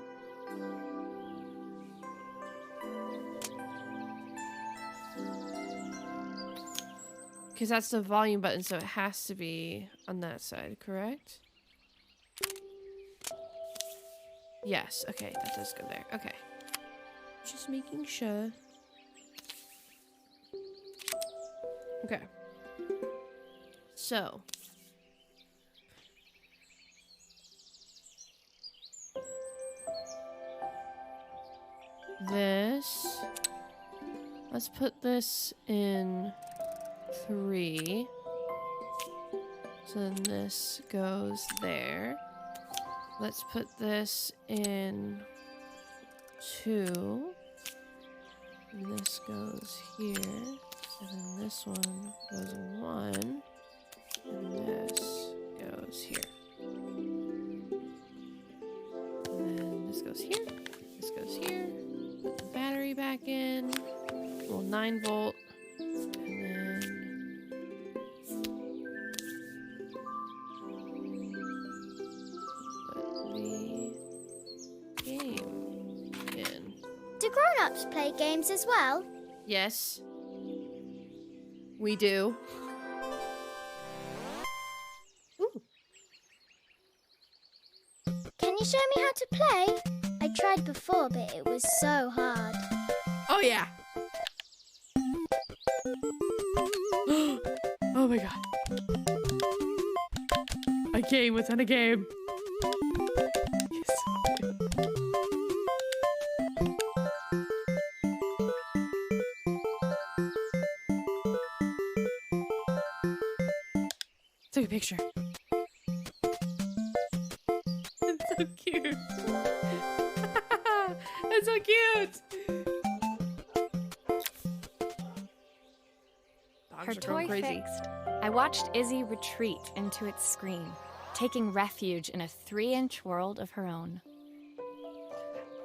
because that's the volume button, so it has to be on that side, correct? Yes, okay, that does go there. Okay. Just making sure. Okay. So. This. Let's put this in 3. So then this goes there. Let's put this in 2. And this goes here. And then this one goes in 1. And this goes here. And then this goes here. This goes here. Put the battery back in. Little 9-volt. And then put the game in. Do grown-ups play games as well? Yes. We do. Ooh. Can you show me how to play? I tried before, but it was so hard. Oh, yeah. Oh my god. A game within a game. Yes. Take a picture. It's so cute. It's so cute. Her Dogs are going toy crazy. fixed, I watched Izzy retreat into its screen, taking refuge in a 3-inch world of her own.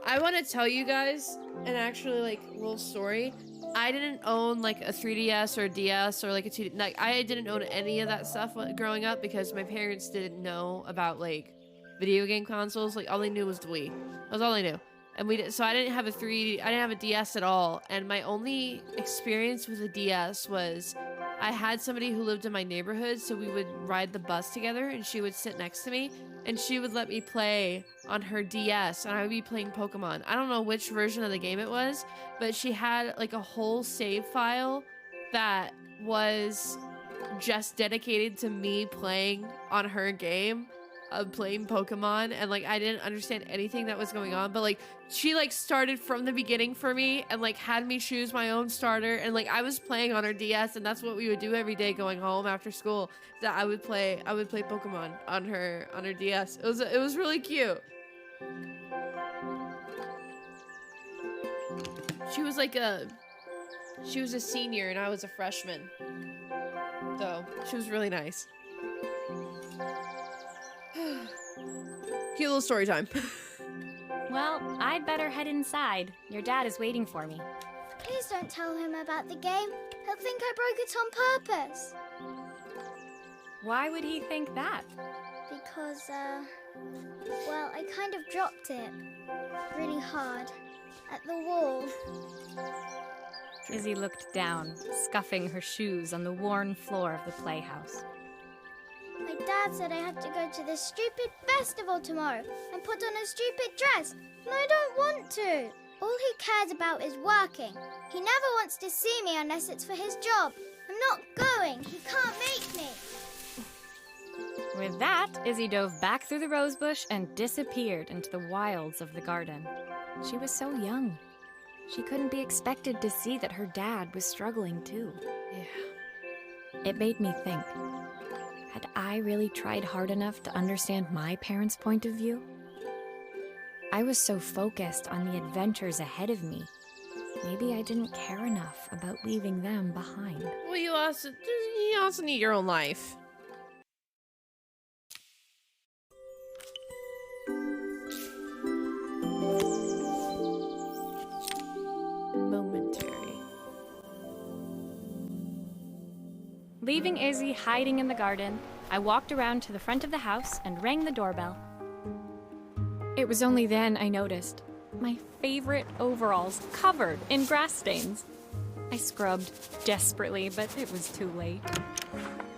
I want to tell you guys an actually like little story. I didn't own like a 3DS or a DS or like a 2D. Like I didn't own any of that stuff growing up because my parents didn't know about like video game consoles. Like all they knew was the Wii. That was all they knew. And so I didn't have a I didn't have a DS at all. And my only experience with a DS was I had somebody who lived in my neighborhood, so we would ride the bus together and she would sit next to me and she would let me play on her DS and I would be playing Pokemon. I don't know which version of the game it was, but she had like a whole save file that was just dedicated to me playing on her game. Playing Pokemon, and like I didn't understand anything that was going on, but like she like started from the beginning for me and like had me choose my own starter, and like I was playing on her DS, and that's what we would do every day going home after school. That I would play Pokemon on her DS. It was really cute. She was a senior and I was a freshman, so she was really nice. Cute little story time. Well, I'd better head inside. Your dad is waiting for me. Please don't tell him about the game. He'll think I broke it on purpose. Why would he think that? Because, well, I kind of dropped it really hard at the wall. Izzy looked down, scuffing her shoes on the worn floor of the playhouse. My dad said I have to go to this stupid festival tomorrow and put on a stupid dress, and I don't want to. All he cares about is working. He never wants to see me unless it's for his job. I'm not going. He can't make me. With that, Izzy dove back through the rosebush and disappeared into the wilds of the garden. She was so young. She couldn't be expected to see that her dad was struggling too. Yeah. It made me think. Had I really tried hard enough to understand my parents' point of view? I was so focused on the adventures ahead of me. Maybe I didn't care enough about leaving them behind. Well, you also need your own life. Momentary. Leaving Izzy hiding in the garden, I walked around to the front of the house and rang the doorbell. It was only then I noticed my favorite overalls covered in grass stains. I scrubbed desperately, but it was too late.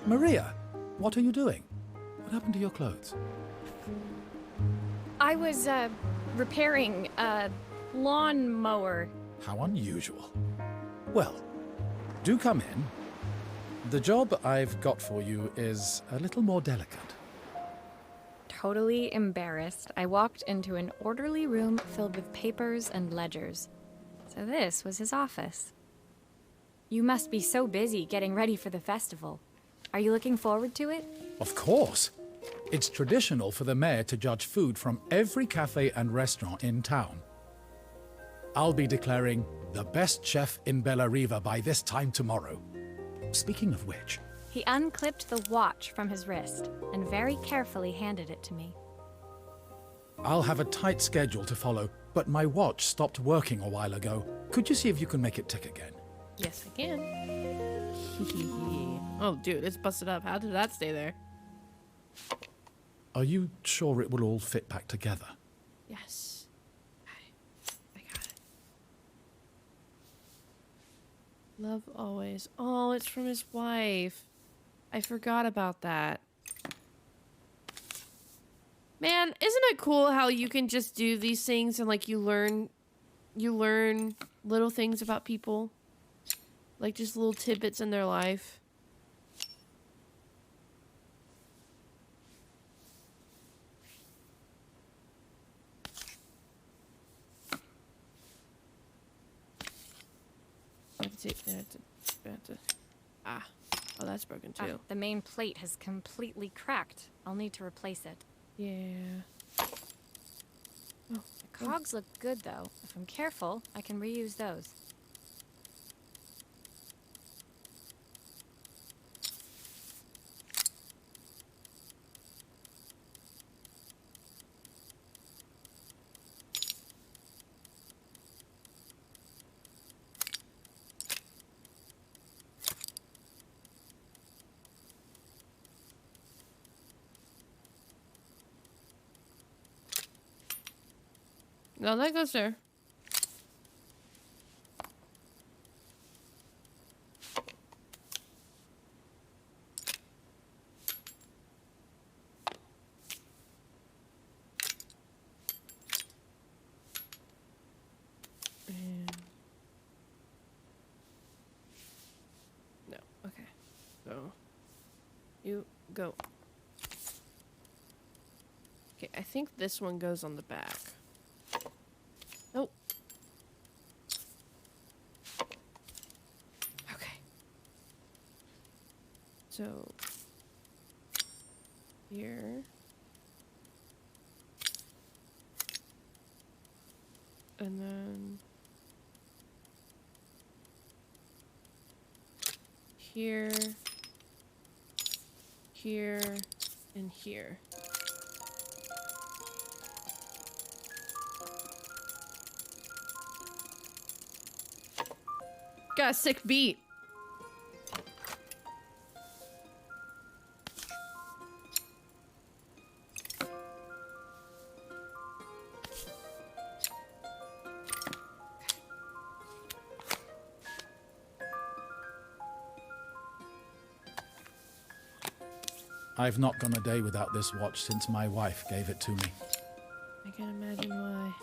Maria, what are you doing? What happened to your clothes? I was, repairing a lawnmower. How unusual. Well, do come in. The job I've got for you is a little more delicate. Totally embarrassed, I walked into an orderly room filled with papers and ledgers. So this was his office. You must be so busy getting ready for the festival. Are you looking forward to it? Of course. It's traditional for the mayor to judge food from every cafe and restaurant in town. I'll be declaring the best chef in Bella Riva by this time tomorrow. Speaking of which... He unclipped the watch from his wrist and very carefully handed it to me. I'll have a tight schedule to follow, but my watch stopped working a while ago. Could you see if you can make it tick again? Yes, I can. Oh, dude, it's busted up. How did that stay there? Are you sure it will all fit back together? Yes. I got it. Love always. Oh, it's from his wife. I forgot about that. Man, isn't it cool how you can just do these things and like you learn little things about people? Like just little tidbits in their life. Ah. Oh, that's broken too. The main plate has completely cracked. I'll need to replace it. Yeah. The cogs look good, though. If I'm careful, I can reuse those. No, that goes there. And... No, okay. So, you go. Okay, I think this one goes on the back. Nope. Okay. So here. And then here, here, and here. Got a sick beat. I've not gone a day without this watch since my wife gave it to me. I can imagine why.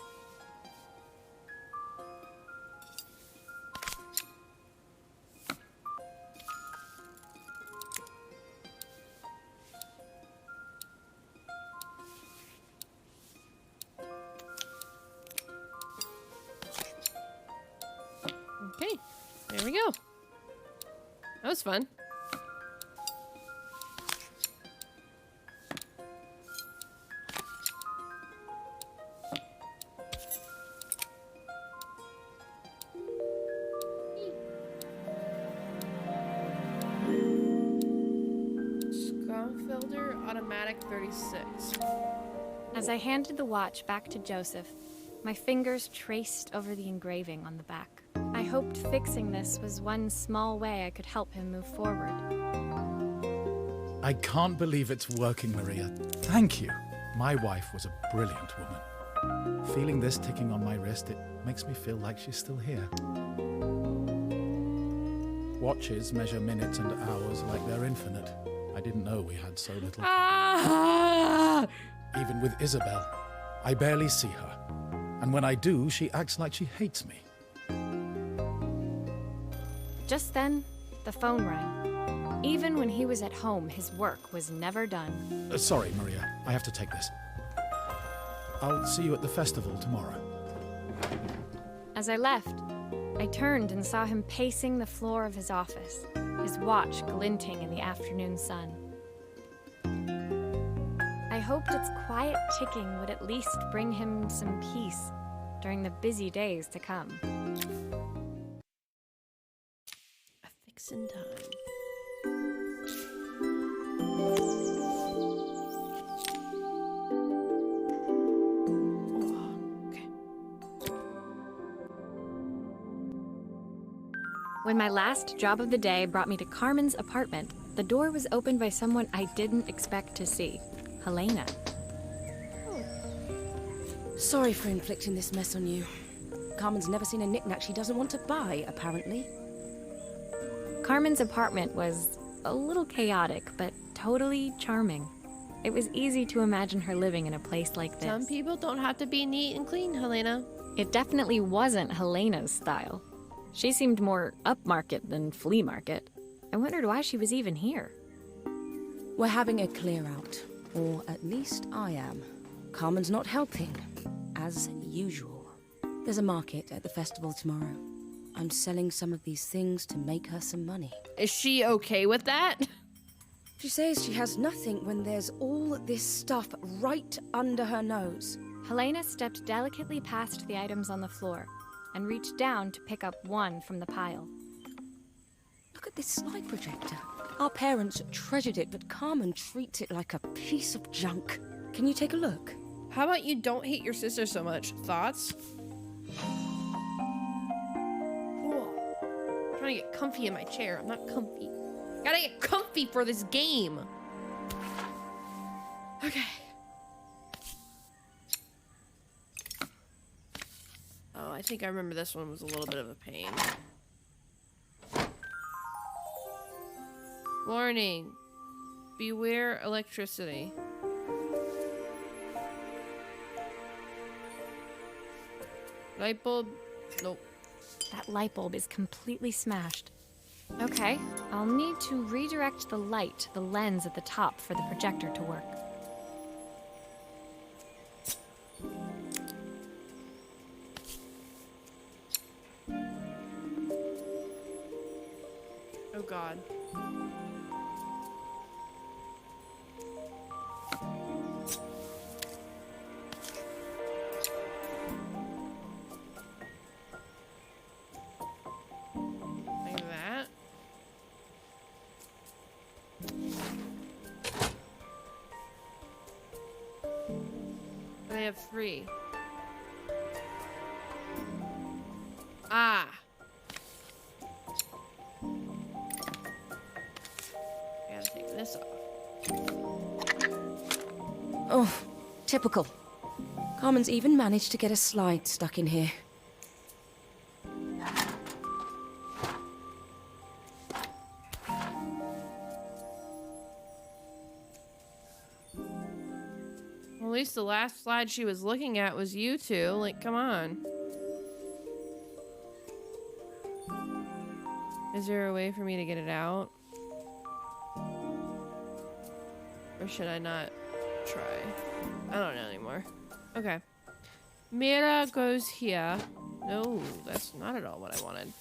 Okay, there we go. That was fun. Sconfelder Automatic 36. As I handed the watch back to Joseph, my fingers traced over the engraving on the back. I hoped fixing this was one small way I could help him move forward. I can't believe it's working, Maria. Thank you. My wife was a brilliant woman. Feeling this ticking on my wrist, it makes me feel like she's still here. Watches measure minutes and hours like they're infinite. I didn't know we had so little. Ah! Even with Isabel, I barely see her. And when I do, she acts like she hates me. Just then, the phone rang. Even when he was at home, his work was never done. Sorry, Maria. I have to take this. I'll see you at the festival tomorrow. As I left, I turned and saw him pacing the floor of his office, his watch glinting in the afternoon sun. I hoped its quiet ticking would at least bring him some peace during the busy days to come. A fix in time. When my last job of the day brought me to Carmen's apartment, the door was opened by someone I didn't expect to see, Helena. Sorry for inflicting this mess on you. Carmen's never seen a knick-knack she doesn't want to buy, apparently. Carmen's apartment was a little chaotic, but totally charming. It was easy to imagine her living in a place like this. Some people don't have to be neat and clean, Helena. It definitely wasn't Helena's style. She seemed more upmarket than flea market. I wondered why she was even here. We're having a clear out, or at least I am. Carmen's not helping, as usual. There's a market at the festival tomorrow. I'm selling some of these things to make her some money. Is she okay with that? She says she has nothing when there's all this stuff right under her nose. Helena stepped delicately past the items on the floor and reached down to pick up one from the pile. Look at this slide projector. Our parents treasured it, but Carmen treats it like a piece of junk. Can you take a look? How about you don't hate your sister so much? Thoughts? Cool. I'm trying to get comfy in my chair. I'm not comfy. Gotta get comfy for this game. Okay. Oh, I think I remember this one was a little bit of a pain. Warning. Beware electricity. Light bulb? Nope. That light bulb is completely smashed. Okay, I'll need to redirect the light to the lens at the top for the projector to work. Oh God. Like that. I have 3. Ah. Gotta take this off. Oh, typical. Carmen's even managed to get a slide stuck in here. Well, at least the last slide she was looking at was you two. Like, come on. Is there a way for me to get it out? Or should I not try? I don't know anymore. Okay. Mira goes here. No, that's not at all what I wanted.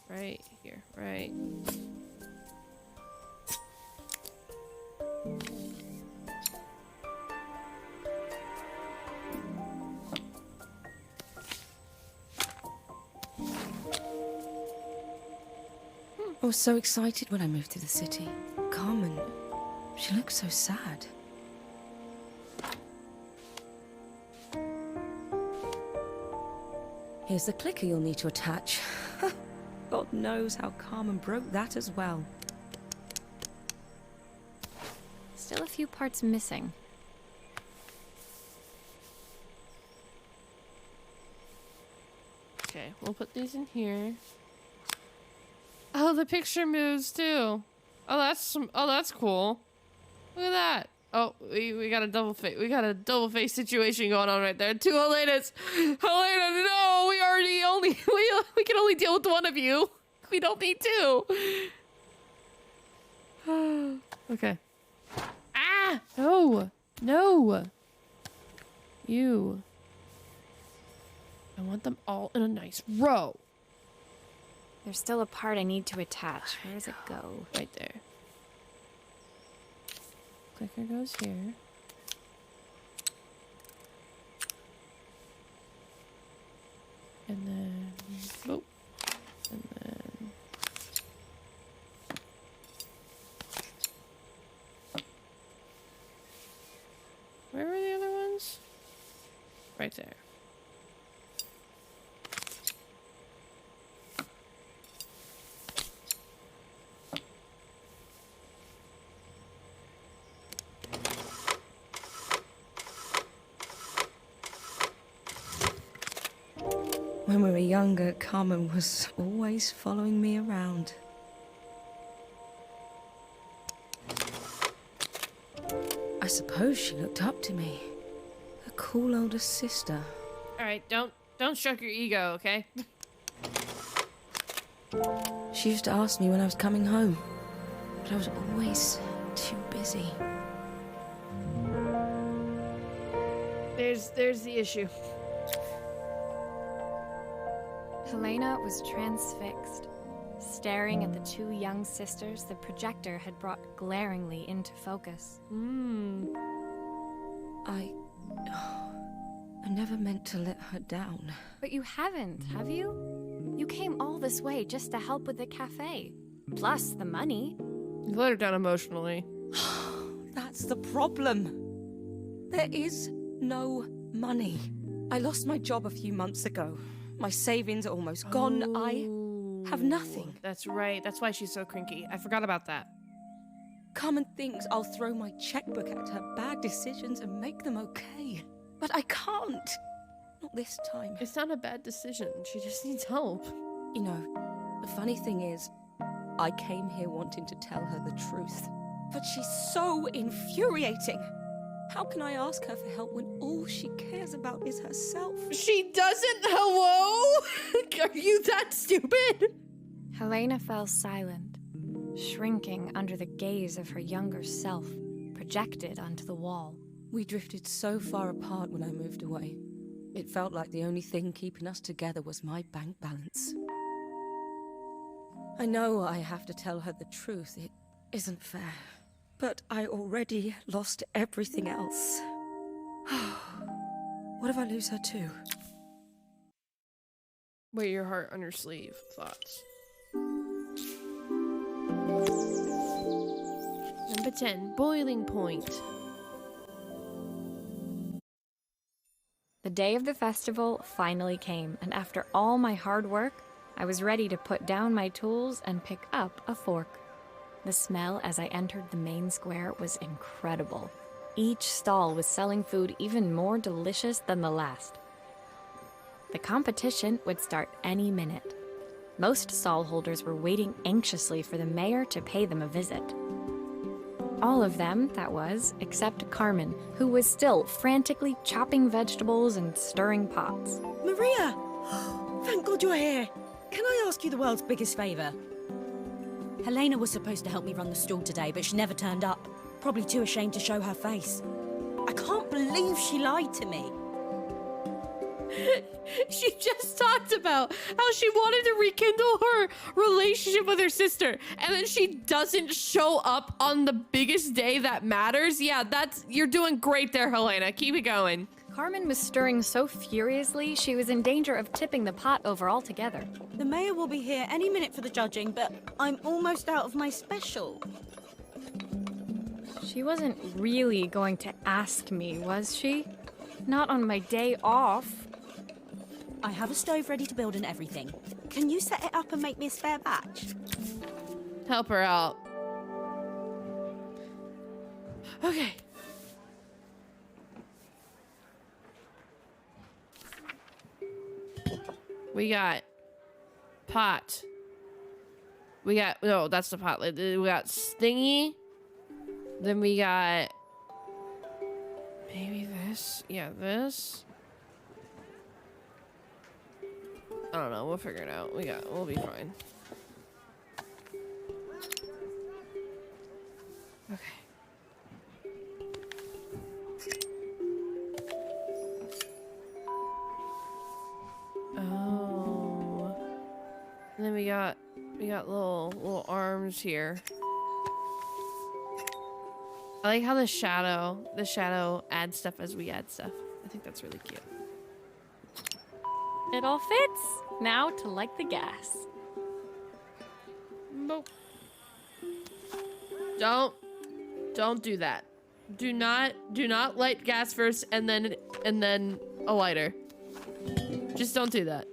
Right here, right. I was so excited when I moved to the city. Carmen, she looks so sad. Here's the clicker you'll need to attach. God knows how Carmen broke that as well. Still a few parts missing. Okay, we'll put these in here. Oh, the picture moves too. Oh, that's cool. Look at that. Oh, we got a double face. We got a double face situation going on right there. 2 Helenas. Helena, no, we can only deal with one of you. We don't need 2. Okay. Ah, no, no. You. I want them all in a nice row. There's still a part I need to attach. Where does it go? Right there. Clicker goes here. And then, boop. And then. Where were the other ones? Right there. When we were younger, Carmen was always following me around. I suppose she looked up to me. A cool older sister. All right, don't stroke your ego, okay? She used to ask me when I was coming home, but I was always too busy. There's the issue. Helena was transfixed, staring at the two young sisters the projector had brought glaringly into focus. I never meant to let her down. But you haven't, have you? You came all this way just to help with the cafe. Plus the money. You let her down emotionally. That's the problem. There is no money. I lost my job a few months ago. My savings are almost gone. I have nothing. That's right. That's why she's so cranky. I forgot about that. Carmen thinks I'll throw my checkbook at her bad decisions and make them okay. But I can't. Not this time. It's not a bad decision. She just needs help. You know, the funny thing is, I came here wanting to tell her the truth. But she's so infuriating. How can I ask her for help when all she cares about is herself? She doesn't. Hello? Are you that stupid? Helena fell silent, shrinking under the gaze of her younger self, projected onto the wall. We drifted so far apart when I moved away. It felt like the only thing keeping us together was my bank balance. I know I have to tell her the truth. It isn't fair. But I already lost everything else. What if I lose her too? Wear your heart on your sleeve. Thoughts. Number 10, boiling point. The day of the festival finally came, and after all my hard work, I was ready to put down my tools and pick up a fork. The smell as I entered the main square was incredible. Each stall was selling food even more delicious than the last. The competition would start any minute. Most stall holders were waiting anxiously for the mayor to pay them a visit. All of them, that was, except Carmen, who was still frantically chopping vegetables and stirring pots. Maria! Thank God you're here. Can I ask you the world's biggest favour? Helena was supposed to help me run the stall today, but she never turned up. Probably too ashamed to show her face. I can't believe she lied to me. She just talked about how she wanted to rekindle her relationship with her sister, and then she doesn't show up on the biggest day that matters. Yeah, you're doing great there, Helena. Keep it going. Carmen was stirring so furiously, she was in danger of tipping the pot over altogether. The mayor will be here any minute for the judging, but I'm almost out of my special. She wasn't really going to ask me, was she? Not on my day off. I have a stove ready to build and everything. Can you set it up and make me a spare batch? Help her out. Okay. We got pot. No, that's the pot. We got stingy. Then we got maybe this. Yeah, this. I don't know. We'll figure it out. We'll be fine. Okay. Oh. And then we got little arms here. I like how the shadow adds stuff as we add stuff. I think that's really cute. It all fits. Now to light the gas. Nope. Don't do that. Do not light gas first and then a lighter. Just don't do that.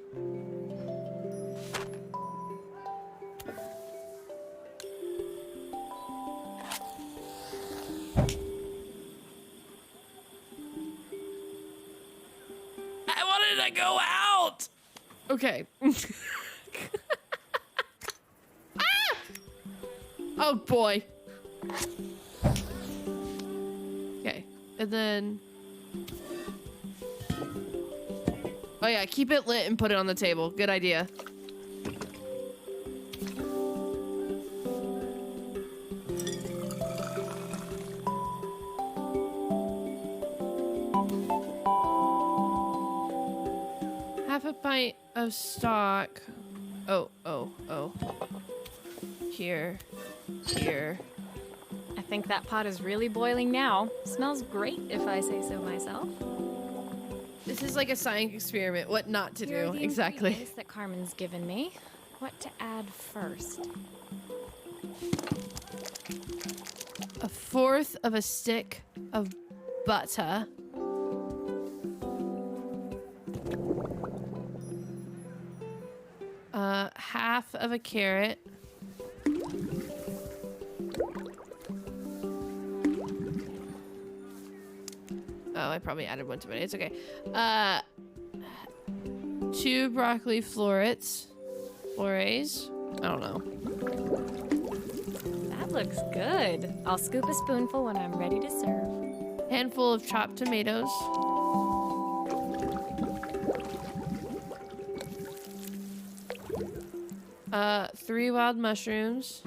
I wanted to go out. Okay. Ah! Oh boy. Okay, and then. Oh yeah, keep it lit and put it on the table. Good idea. Half a pint of stock. Oh. Here. I think that pot is really boiling now. Smells great, if I say so myself. This is like a science experiment. What not to Here are do. the Exactly. ingredients that Carmen's given me. What to add first? 1/4 of a stick of butter. Half of a carrot. Oh, I probably added one too many. It's okay. 2 broccoli florets. Flores? I don't know. That looks good. I'll scoop a spoonful when I'm ready to serve. Handful of chopped tomatoes. Three wild mushrooms.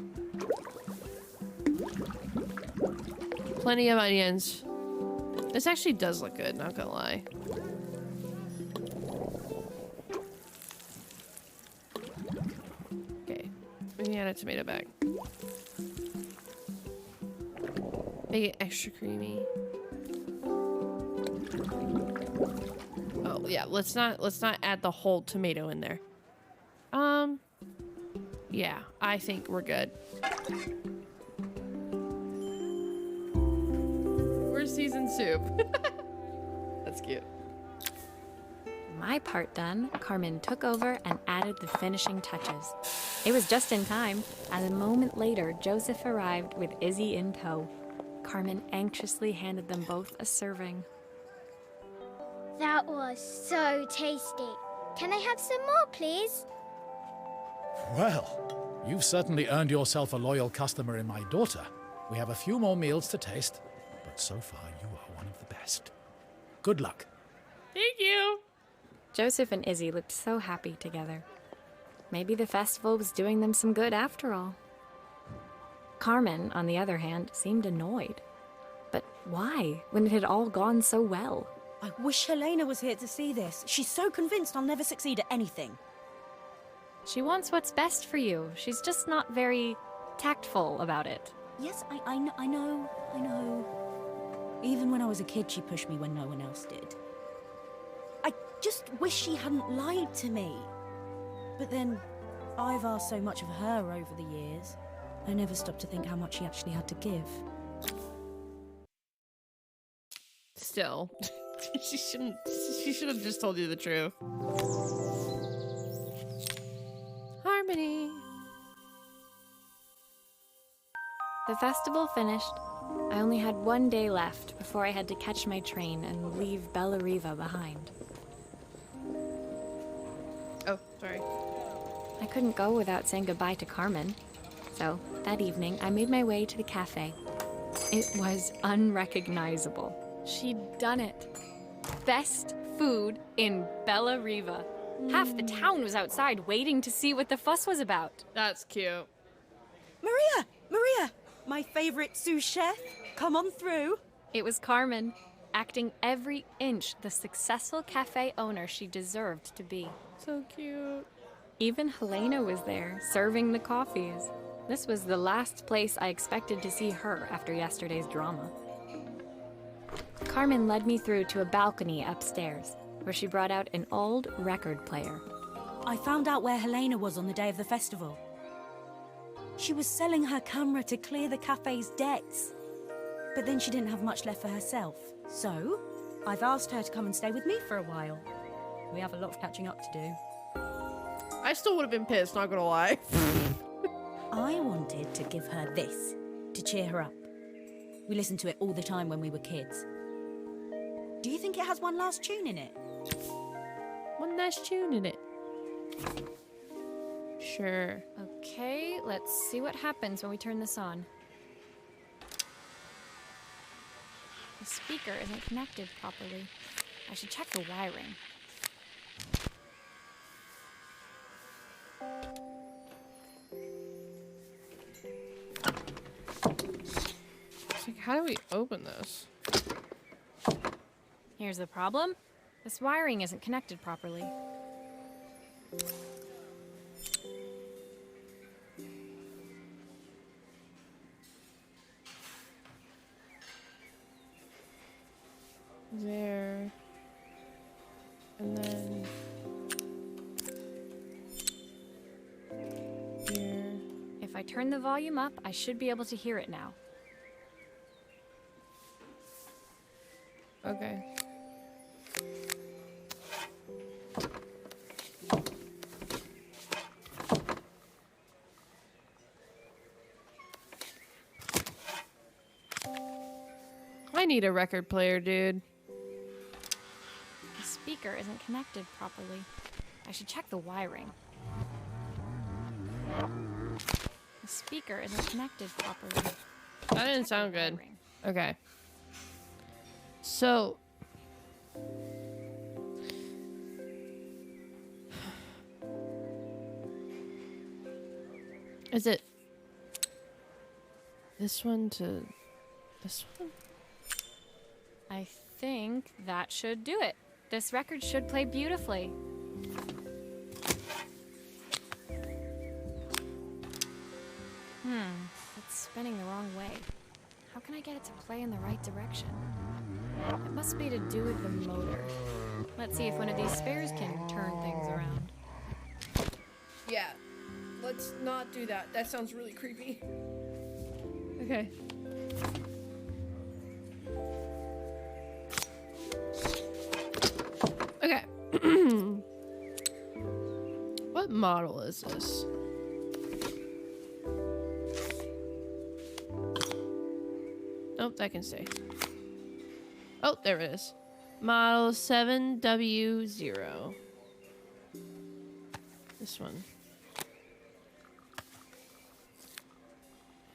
Plenty of onions. This actually does look good, not gonna lie. Okay, let me add a tomato back. Make it extra creamy. Oh yeah, let's not add the whole tomato in there. Yeah, I think we're good. We're seasoned soup. That's cute. My part done, Carmen took over and added the finishing touches. It was just in time, and a moment later, Joseph arrived with Izzy in tow. Carmen anxiously handed them both a serving. That was so tasty. Can I have some more, please? Well, you've certainly earned yourself a loyal customer in my daughter. We have a few more meals to taste, but so far you are one of the best. Good luck. Thank you. Joseph and Izzy looked so happy together. Maybe the festival was doing them some good after all. Carmen, on the other hand, seemed annoyed. But why, when it had all gone so well? I wish Helena was here to see this. She's so convinced I'll never succeed at anything. She wants what's best for you. She's just not very tactful about it. Yes, I know. Even when I was a kid, she pushed me when no one else did. I just wish she hadn't lied to me. But then, I've asked so much of her over the years. I never stopped to think how much she actually had to give. Still, she should have just told you the truth. Harmony. The festival finished. I only had one day left before I had to catch my train and leave Bella Riva behind. Oh, sorry. I couldn't go without saying goodbye to Carmen. So, that evening, I made my way to the cafe. It was unrecognizable. She'd done it. Best food in Bella Riva. Half the town was outside waiting to see what the fuss was about. That's cute. Maria! My favorite sous chef. Come on through. It was Carmen, acting every inch the successful cafe owner she deserved to be. So cute. Even Helena was there, serving the coffees. This was the last place I expected to see her after yesterday's drama. Carmen led me through to a balcony upstairs, where she brought out an old record player. I found out where Helena was on the day of the festival. She was selling her camera to clear the cafe's debts. But then she didn't have much left for herself. So, I've asked her to come and stay with me for a while. We have a lot of catching up to do. I still would have been pissed, not gonna lie. I wanted to give her this, to cheer her up. We listened to it all the time when we were kids. Do you think it has one last tune in it? One nice tune in it. Sure. Okay, let's see what happens when we turn this on. The speaker isn't connected properly. I should check the wiring. It's like, how do we open this? Here's the problem. This wiring isn't connected properly. There. And then here. If I turn the volume up, I should be able to hear it now. Okay. I need a record player, dude. The speaker isn't connected properly. I should check the wiring. The speaker isn't connected properly. That didn't sound good. Okay. So is it this one to this one? I think that should do it. This record should play beautifully. It's spinning the wrong way. How can I get it to play in the right direction? It must be to do with the motor. Let's see if one of these spares can turn things around. Yeah. Let's not do that. That sounds really creepy. Okay. Okay. What model is this? Nope, that can stay. Oh, there it is. Model 7W0. This one.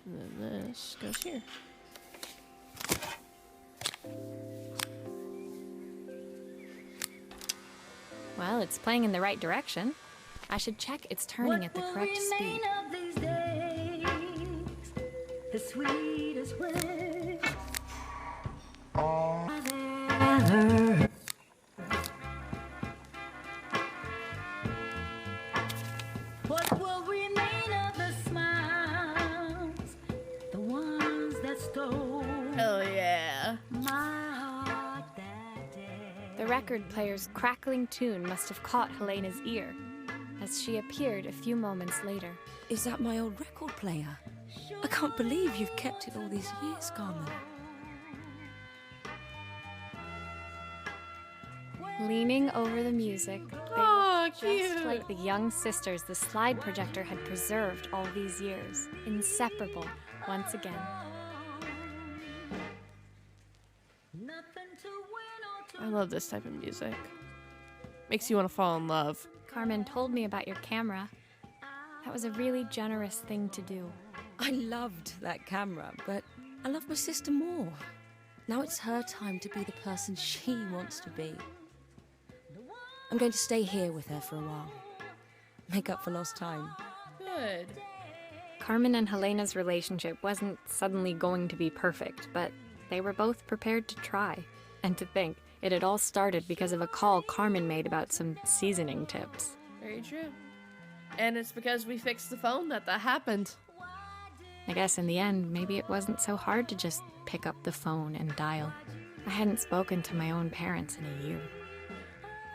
And then this goes here. Well, it's playing in the right direction. I should check it's turning at the correct speed. The sweetest way. What will remain of the smiles, the ones that stole Hell yeah. my heart that day? The record player's crackling tune must have caught Helena's ear, as she appeared a few moments later. Is that my old record player? I can't believe you've kept it all these years, Carmen. Leaning over the music, they Aw, looked cute. just like the young sisters the slide projector had preserved all these years, inseparable once again. Nothing to win or to I love this type of music. Makes you want to fall in love. Carmen told me about your camera. That was a really generous thing to do. I loved that camera, but I love my sister more. Now it's her time to be the person she wants to be. I'm going to stay here with her for a while. Make up for lost time. Good. Carmen and Helena's relationship wasn't suddenly going to be perfect, but they were both prepared to try. And to think, it had all started because of a call Carmen made about some seasoning tips. Very true. And it's because we fixed the phone that happened. I guess in the end, maybe it wasn't so hard to just pick up the phone and dial. I hadn't spoken to my own parents in a year.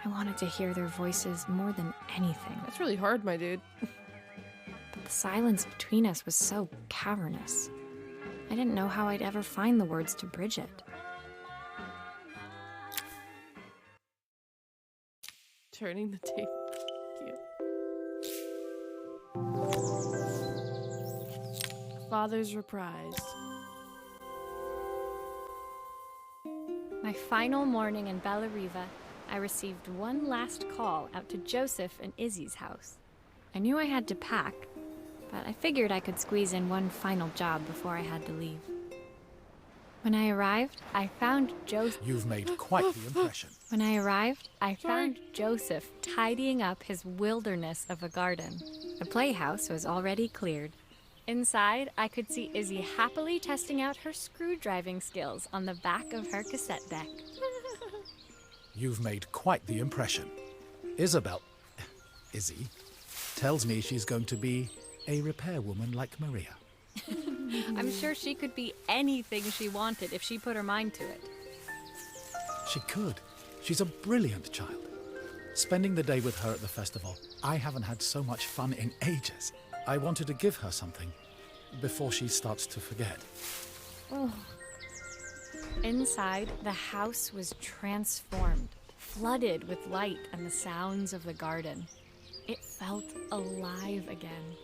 I wanted to hear their voices more than anything. That's really hard, my dude. But the silence between us was so cavernous. I didn't know how I'd ever find the words to bridge it. Turning the tape. Cute. Father's reprised. My final morning in Bella Riva, I received one last call out to Joseph and Izzy's house. I knew I had to pack, but I figured I could squeeze in one final job before I had to leave. When I arrived, I found Joseph. You've made quite the impression. When I arrived, I found Joseph tidying up his wilderness of a garden. The playhouse was already cleared. Inside, I could see Izzy happily testing out her screw-driving skills on the back of her cassette deck. You've made quite the impression. Isabel, Izzy, tells me she's going to be a repairwoman like Maria. I'm sure she could be anything she wanted if she put her mind to it. She could. She's a brilliant child. Spending the day with her at the festival, I haven't had so much fun in ages. I wanted to give her something before she starts to forget. Oh. Inside, the house was transformed, flooded with light and the sounds of the garden. It felt alive again.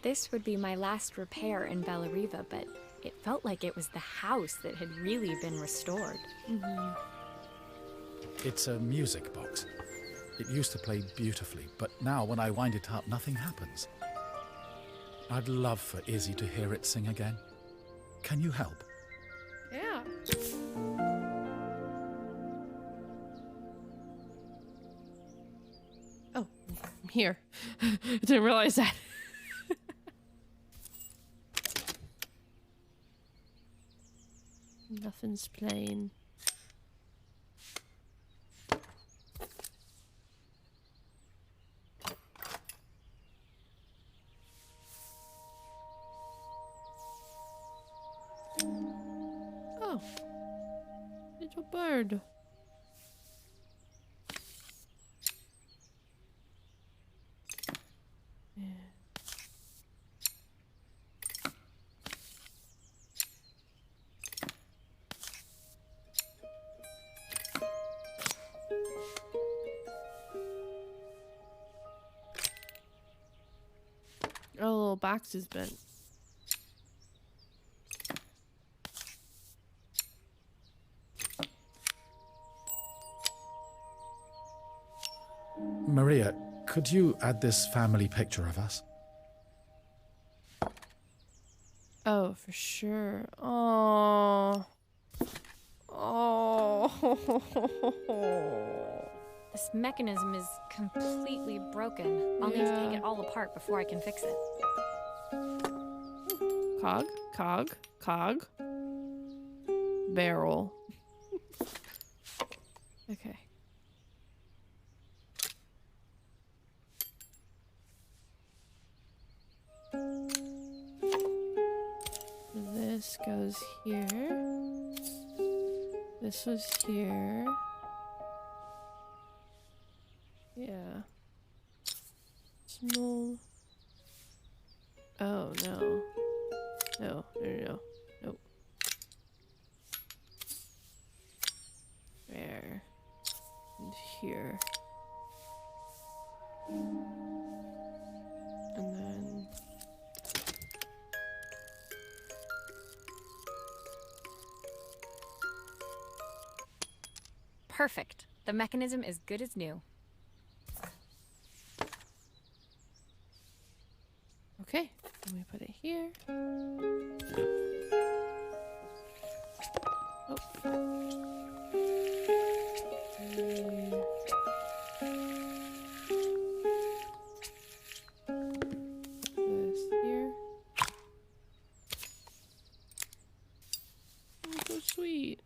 This would be my last repair in Bellariva, but it felt like it was the house that had really been restored. It's a music box. It used to play beautifully, but now when I wind it up, nothing happens. I'd love for Izzy to hear it sing again. Can you help? Yeah. Oh, here. Didn't realize that. Nothing's playing. Oh, little bird. Yeah. Oh, little box is bent. Maria, could you add this family picture of us? Oh, for sure. Oh. Oh. This mechanism is completely broken. I'll need to take it all apart before I can fix it. Cog. Barrel. Okay. This goes here. This was here. Yeah. Small. Oh, no. No. Nope. There. And here. And then... Perfect. The mechanism is good as new. Okay, let me put it here. Oh. This here. Oh, so sweet.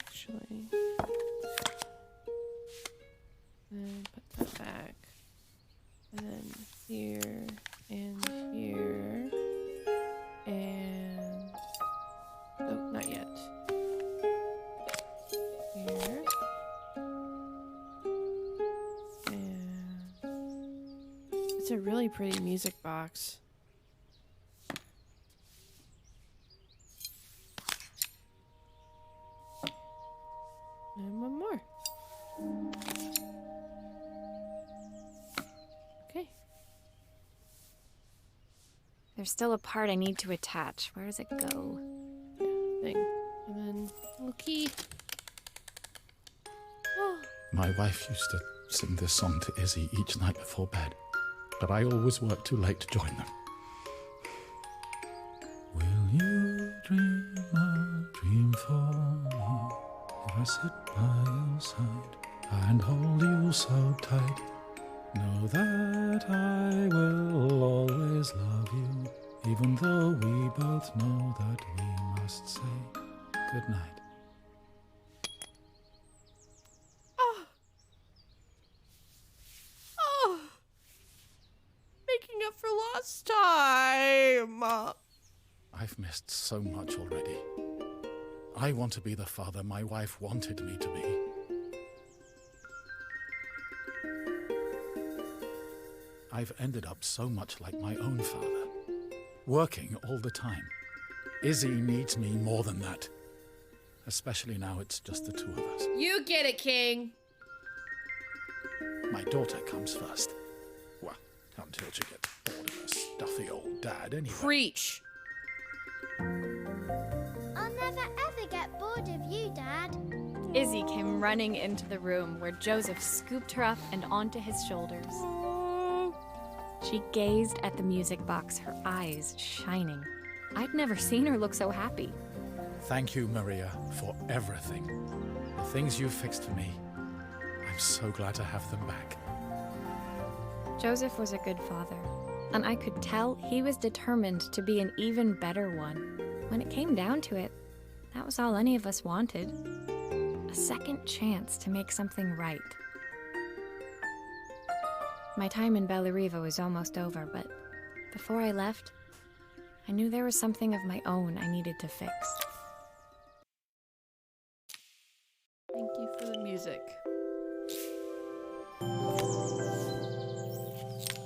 Actually, then put that back, and then here and here, and oh, not yet. Here and it's a really pretty music box. And one more. Okay. There's still a part I need to attach. Where does it go? Yeah, thing. And then little key. Oh. My wife used to sing this song to Izzy each night before bed, but I always worked too late to join them. Will you dream a dream for me if I sit by your side and hold you so tight? Know that I will always love you, even though we both know that we must say goodnight. Oh, making up for lost time. I've missed so much already. I want to be the father my wife wanted me to be. I've ended up so much like my own father, working all the time. Izzy needs me more than that, especially now it's just the two of us. You get it, King. My daughter comes first. Well, until she gets bored of her stuffy old dad anyway. Preach. I'll never ever get bored of you, Dad. Izzy came running into the room where Joseph scooped her up and onto his shoulders. She gazed at the music box, her eyes shining. I'd never seen her look so happy. Thank you, Maria, for everything. The things you've fixed for me. I'm so glad to have them back. Joseph was a good father, and I could tell he was determined to be an even better one. When it came down to it, that was all any of us wanted. A second chance to make something right. My time in Bellariva was almost over, but before I left, I knew there was something of my own I needed to fix. Thank you for the music.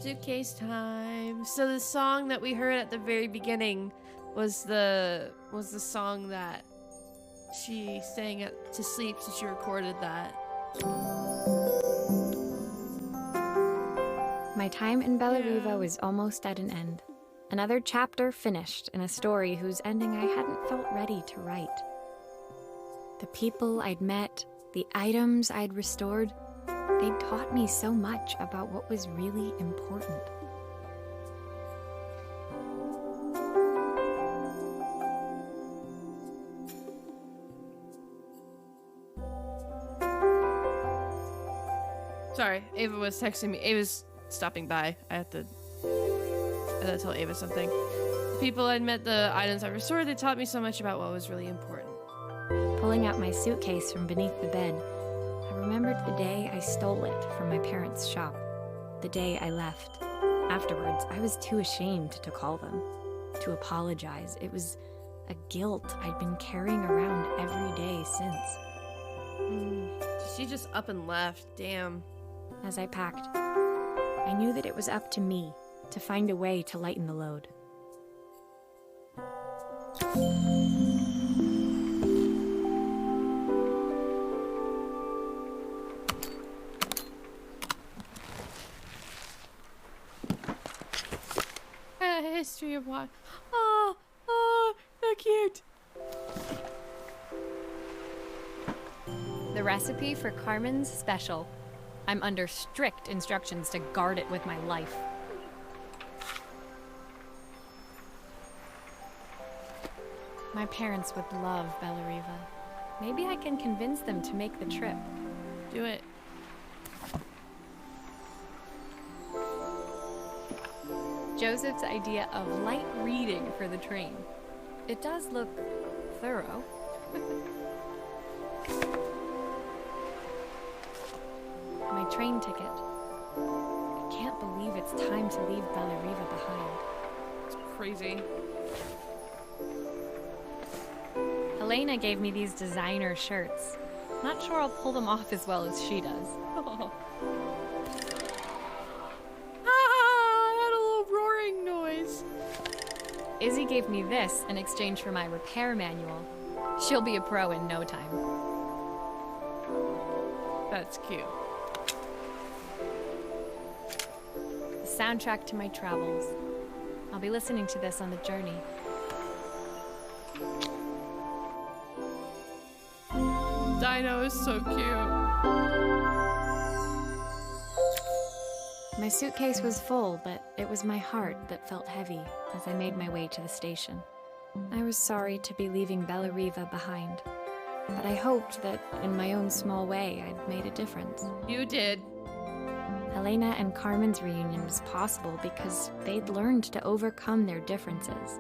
Suitcase time. So the song that we heard at the very beginning was the song that she sang to sleep, so she recorded that. My time in Bellariva was almost at an end. Another chapter finished in a story whose ending I hadn't felt ready to write. The people I'd met, the items I'd restored, they'd taught me so much about what was really important. Sorry, Ava was texting me. Ava's stopping by. I had to tell Ava something. The people I'd met, the items I restored, they taught me so much about what was really important. Pulling out my suitcase from beneath the bed, I remembered the day I stole it from my parents' shop. The day I left. Afterwards, I was too ashamed to call them, to apologize. It was a guilt I'd been carrying around every day since. She just up and left. Damn. As I packed, I knew that it was up to me to find a way to lighten the load. History of what? Oh, so cute. The recipe for Carmen's special. I'm under strict instructions to guard it with my life. My parents would love Bellariva. Maybe I can convince them to make the trip. Do it. Joseph's idea of light reading for the train. It does look thorough. My train ticket. I can't believe it's time to leave Bellariva behind. It's crazy. Elena gave me these designer shirts. Not sure I'll pull them off as well as she does. That a little roaring noise. Izzy gave me this in exchange for my repair manual. She'll be a pro in no time. That's cute. The soundtrack to my travels. I'll be listening to this on the journey. Dino is so cute. My suitcase was full, but it was my heart that felt heavy as I made my way to the station. I was sorry to be leaving Bellariva behind, but I hoped that in my own small way I'd made a difference. You did. Helena and Carmen's reunion was possible because they'd learned to overcome their differences.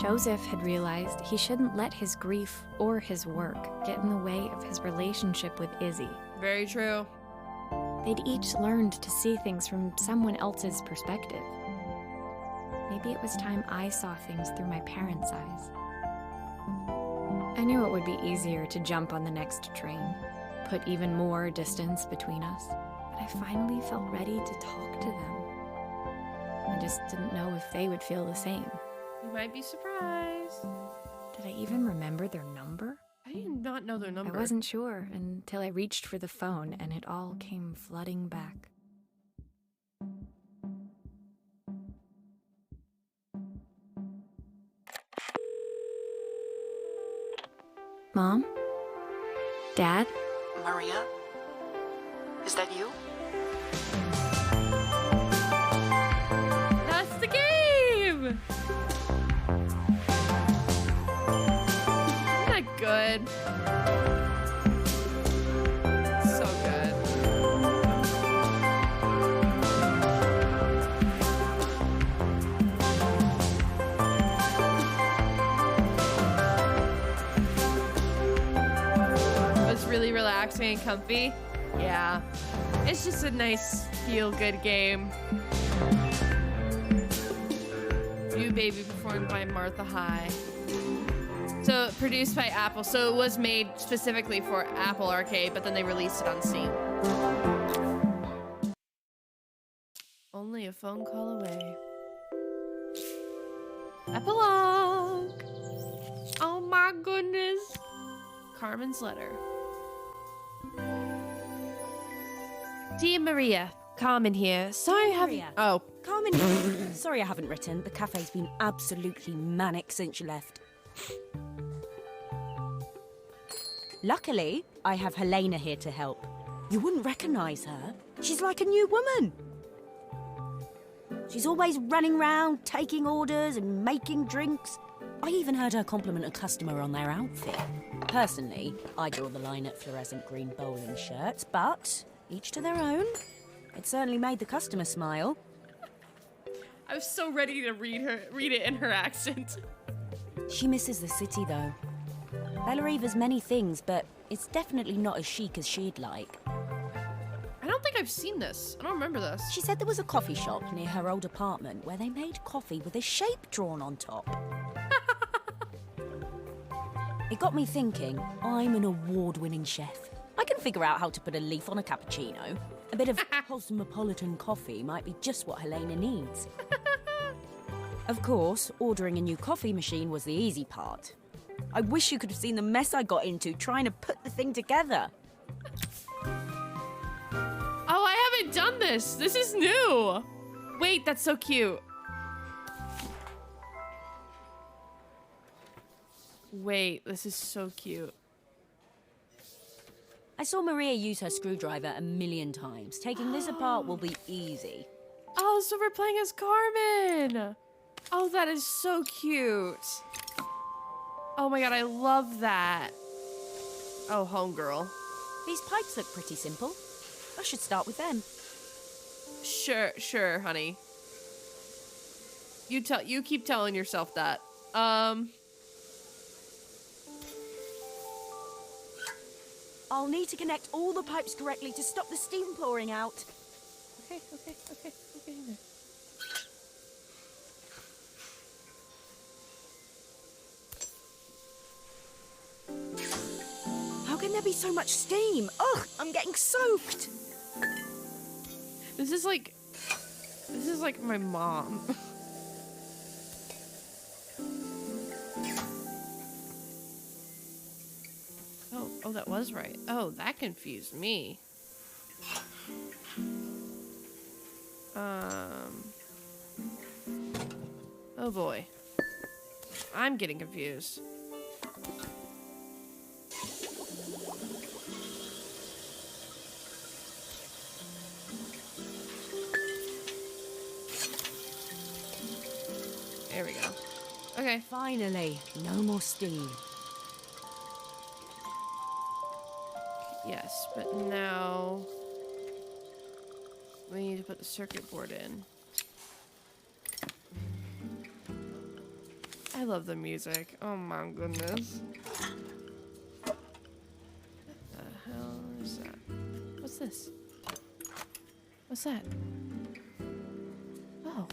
Joseph had realized he shouldn't let his grief or his work get in the way of his relationship with Izzy. Very true. They'd each learned to see things from someone else's perspective. Maybe it was time I saw things through my parents' eyes. I knew it would be easier to jump on the next train, put even more distance between us, but I finally felt ready to talk to them. I just didn't know if they would feel the same. You might be surprised. Did I even remember their number? I did not know their number. I wasn't sure until I reached for the phone and it all came flooding back. Mom? Dad? Maria? Is that you? That's the game! Isn't that good? So good. It's really relaxing and comfy. Yeah. It's just a nice, feel-good game. You Baby performed by Martha High. So, produced by Apple. So, it was made specifically for Apple Arcade, but then they released it on Steam. Only a phone call away. Epilogue! Oh my goodness. Carmen's letter. Dear Maria, Carmen here. Sorry I haven't... Maria. Oh. Carmen, sorry I haven't written. The cafe's been absolutely manic since you left. Luckily, I have Helena here to help. You wouldn't recognise her. She's like a new woman. She's always running round, taking orders and making drinks. I even heard her compliment a customer on their outfit. Personally, I draw the line at fluorescent green bowling shirts, but each to their own. It certainly made the customer smile. I was so ready to read it in her accent. She misses the city, though. Bellariva's many things, but it's definitely not as chic as she'd like. I don't think I've seen this. I don't remember this. She said there was a coffee shop near her old apartment where they made coffee with a shape drawn on top. It got me thinking, I'm an award-winning chef. I can figure out how to put a leaf on a cappuccino. A bit of cosmopolitan coffee might be just what Helena needs. Of course, ordering a new coffee machine was the easy part. I wish you could have seen the mess I got into trying to put the thing together. Oh, I haven't done this. This is new. Wait, that's so cute. Wait, this is so cute. I saw Maria use her screwdriver a million times. Taking this apart will be easy. Oh, so we're playing as Carmen. Oh, that is so cute. Oh my god, I love that. Oh, homegirl. These pipes look pretty simple. I should start with them. Sure, honey. You keep telling yourself that. I'll need to connect all the pipes correctly to stop the steam pouring out. Okay. How can there be so much steam? Ugh, I'm getting soaked. This is like my mom. Oh, that was right. Oh, that confused me. Oh boy. I'm getting confused. There we go. Okay. Finally, no more steam. Yes, but now we need to put the circuit board in. I love the music. Oh my goodness. What the hell is that? What's this? What's that? Oh.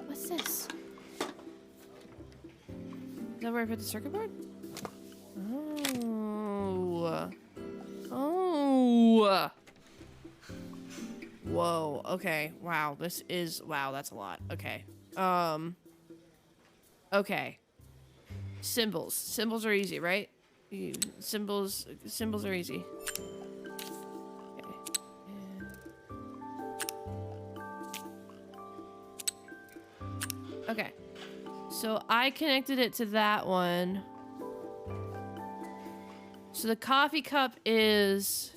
What's this? Is that where I put the circuit board? Oh. Oh. Whoa. Okay. Wow. Wow, that's a lot. Okay. Okay. Symbols. Symbols are easy, right? Symbols are easy. Okay. So I connected it to that one. So the coffee cup is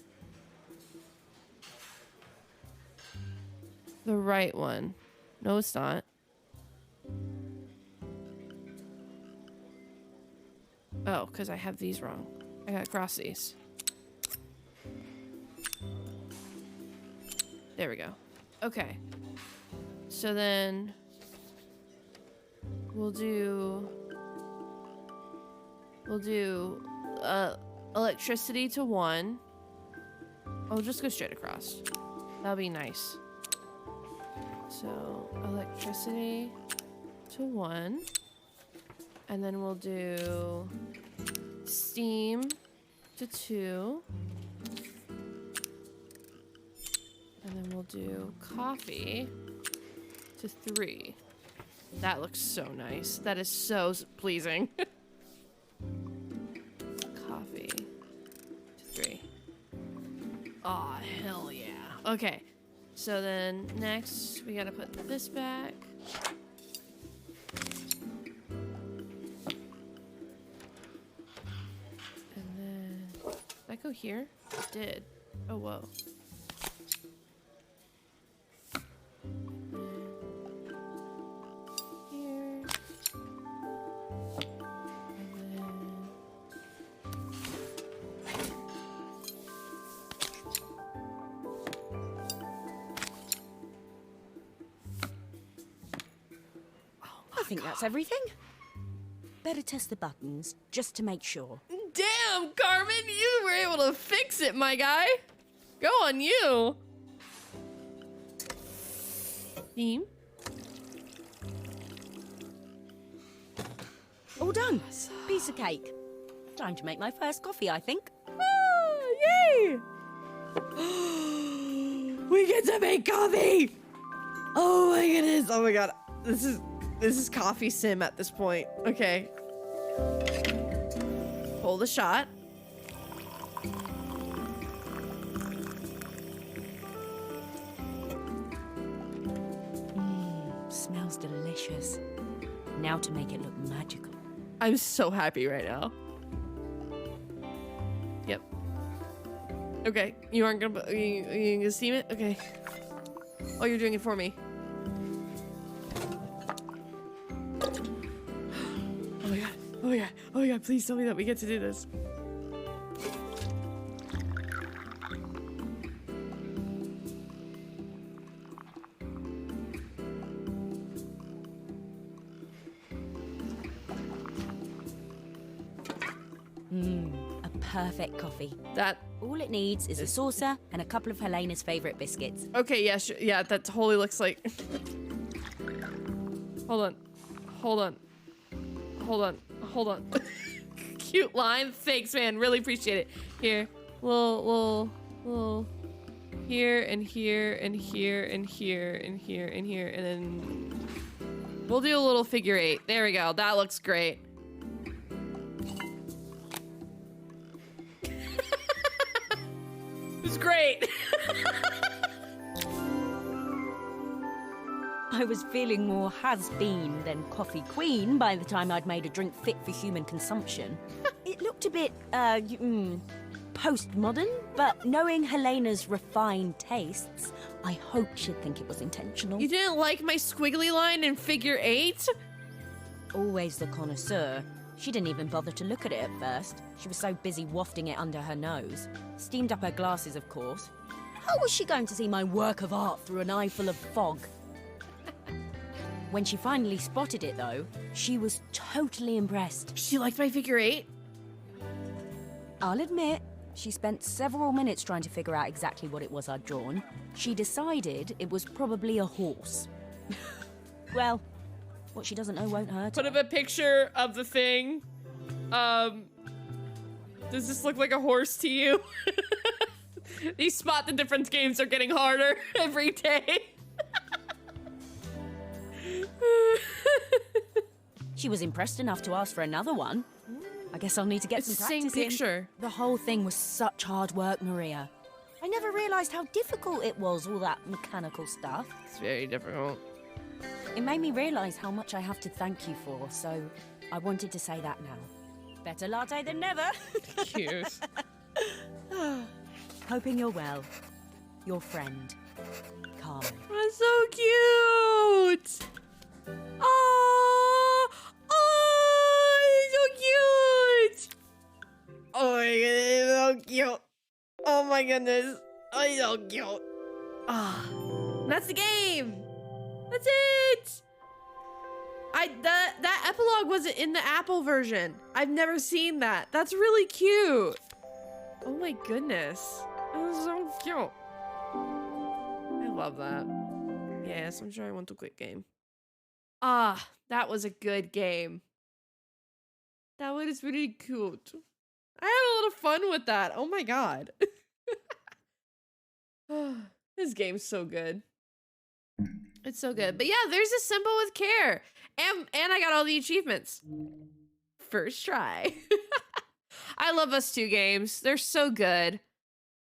the right one. No, it's not. Oh, because I have these wrong. I gotta cross these. There we go. Okay. So then we'll do electricity to 1. I'll just go straight across. That'll be nice. So electricity to 1. And then we'll do steam to 2. And then we'll do coffee to 3. That looks so nice. That is so pleasing. Coffee to 3. Aw, hell yeah. Okay. So then next we gotta put this back. And then did that go here? It did. Oh whoa. I think that's everything. Better test the buttons, just to make sure. Damn, Carmen, you were able to fix it, my guy. Go on you. Theme. All done. Piece of cake. Time to make my first coffee, I think. Yay! We get to make coffee! Oh my goodness. Oh my god. This is coffee sim at this point. Okay. Pull the shot. Smells delicious. Now to make it look magical. I'm so happy right now. Yep. Okay. You aren't gonna you gonna steam it? Okay. Oh, you're doing it for me. Oh my god. Oh my god. Oh my god, please tell me that we get to do this. A perfect coffee. That All it needs is a saucer and a couple of Helena's favorite biscuits. okay, yeah, sure. Yeah, that totally looks like Hold on. Hold on. Hold on. Hold on. Cute line. Thanks, man. Really appreciate it. Here. Little here and here and here and here and here and here and then we'll do a little figure 8. There we go. That looks great. It's great. I was feeling more has-been than coffee queen by the time I'd made a drink fit for human consumption. It looked a bit, postmodern, but knowing Helena's refined tastes, I hope she'd think it was intentional. You didn't like my squiggly line in figure 8? Always the connoisseur. She didn't even bother to look at it at first. She was so busy wafting it under her nose. Steamed up her glasses, of course. How was she going to see my work of art through an eye full of fog? When she finally spotted it, though, she was totally impressed. She liked my figure 8? I'll admit, she spent several minutes trying to figure out exactly what it was I'd drawn. She decided it was probably a horse. Well, what she doesn't know won't hurt Put her. up a picture of the thing. Does this look like a horse to you? These spot the difference games are getting harder every day. She was impressed enough to ask for another one. I guess I'll need to get It's some the same practice in. picture. The whole thing was such hard work, Maria. I never realized how difficult it was, all that mechanical stuff. It's very difficult. It made me realize how much I have to thank you for, so I wanted to say that now. Better latte than never. Cute. Hoping you're well. Your friend, Carmen. That's so cute. Oh, oh, he's so cute. Oh my goodness, he's so cute. Oh my goodness, oh, he's so cute. Ah, that's the game. That's it. That epilogue wasn't in the Apple version. I've never seen that. That's really cute. Oh my goodness, it was so cute. I love that. Yes, I'm sure I want to quit game. Ah, that was a good game. That was really cute. I had a lot of fun with that. Oh my god. This game's so good. It's so good. But yeah, there's a symbol with care. And I got all the achievements. First try. I love Us 2 games. They're so good.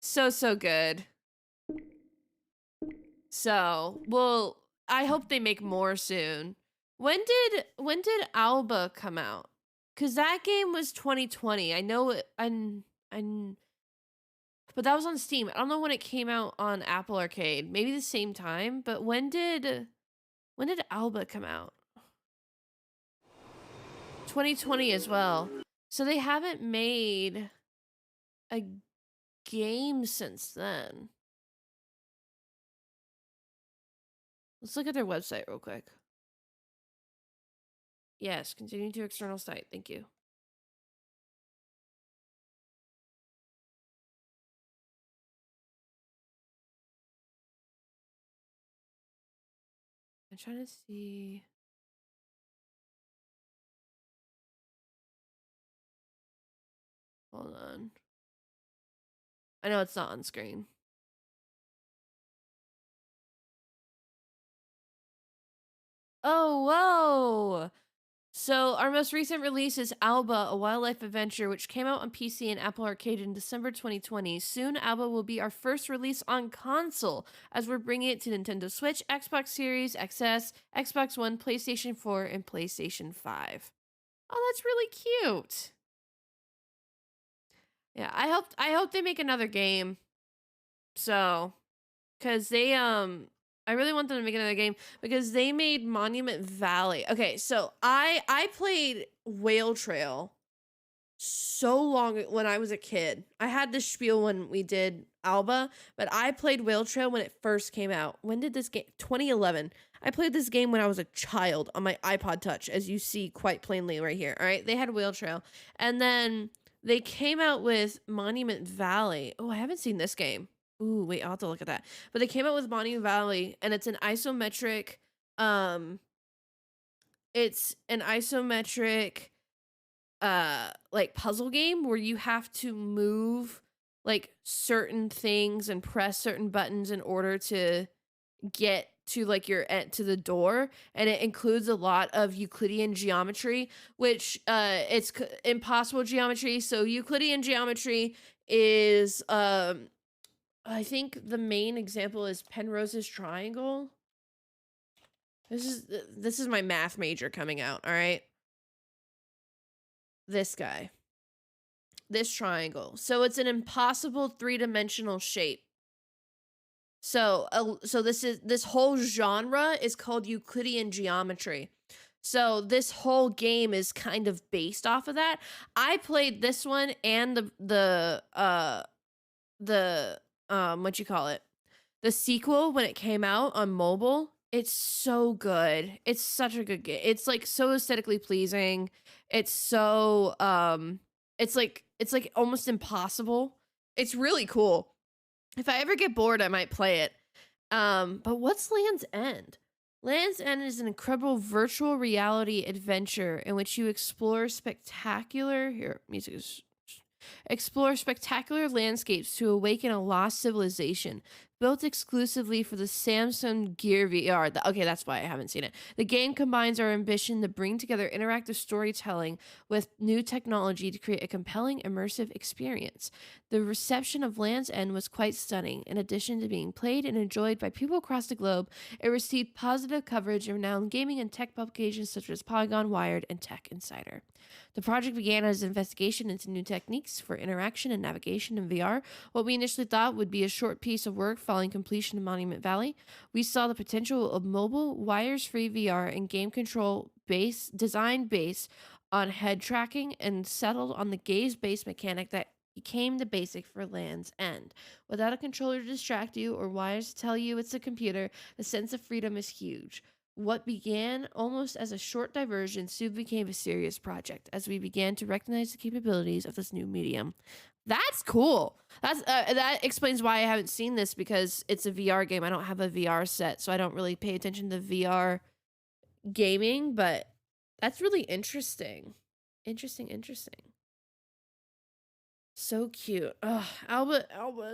So good. So, well, I hope they make more soon. When did Alba come out? Cause that game was 2020. I know it, but that was on Steam. I don't know when it came out on Apple Arcade. Maybe the same time. But when did Alba come out? 2020 as well. So they haven't made a game since then. Let's look at their website real quick. Yes, continue to external site. Thank you. I'm trying to see. Hold on. I know it's not on screen. Oh, whoa! So our most recent release is Alba, a wildlife adventure, which came out on PC and Apple Arcade in December 2020. Soon, Alba will be our first release on console, as we're bringing it to Nintendo Switch, Xbox Series, XS, Xbox One, PlayStation 4, and PlayStation 5. Oh, that's really cute. Yeah, I hope they make another game. So, because they I really want them to make another game because they made Monument Valley. Okay, so I played Whale Trail so long when I was a kid. I had this spiel when we did Alba, but I played Whale Trail when it first came out. When did this game? 2011. I played this game when I was a child on my iPod Touch, as you see quite plainly right here. All right, they had Whale Trail, and then they came out with Monument Valley. Oh, I haven't seen this game. Ooh, wait, I'll have to look at that. But they came out with Monument Valley, and it's an isometric, like puzzle game where you have to move like certain things and press certain buttons in order to get to like to the door, and it includes a lot of Euclidean geometry, which it's impossible geometry. So Euclidean geometry is I think the main example is Penrose's triangle. This is my math major coming out, all right? This guy. This triangle. So it's an impossible three-dimensional shape. So this whole genre is called Euclidean geometry. So this whole game is kind of based off of that. I played this one and the what you call it? The sequel when it came out on mobile. It's so good. It's such a good game. It's like so aesthetically pleasing. It's so it's like almost impossible. It's really cool. If I ever get bored, I might play it. But what's Land's End? Land's End is an incredible virtual reality adventure in which you explore spectacular landscapes to awaken a lost civilization. Built exclusively for the Samsung Gear VR. Okay, that's why I haven't seen it. The game combines our ambition to bring together interactive storytelling with new technology to create a compelling, immersive experience. The reception of Land's End was quite stunning. In addition to being played and enjoyed by people across the globe, it received positive coverage in renowned gaming and tech publications such as Polygon, Wired, and Tech Insider. The project began as an investigation into new techniques for interaction and navigation in VR. What we initially thought would be a short piece of work following completion of Monument Valley, we saw the potential of mobile, wires-free VR and game control design based on head tracking and settled on the gaze-based mechanic that became the basic for Land's End. Without a controller to distract you or wires to tell you it's a computer, the sense of freedom is huge. What began almost as a short diversion soon became a serious project as we began to recognize the capabilities of this new medium. That's cool. That explains why I haven't seen this, because it's a VR game. I don't have a VR set, so I don't really pay attention to VR gaming, but that's really interesting. Interesting. So cute. Ugh, Alba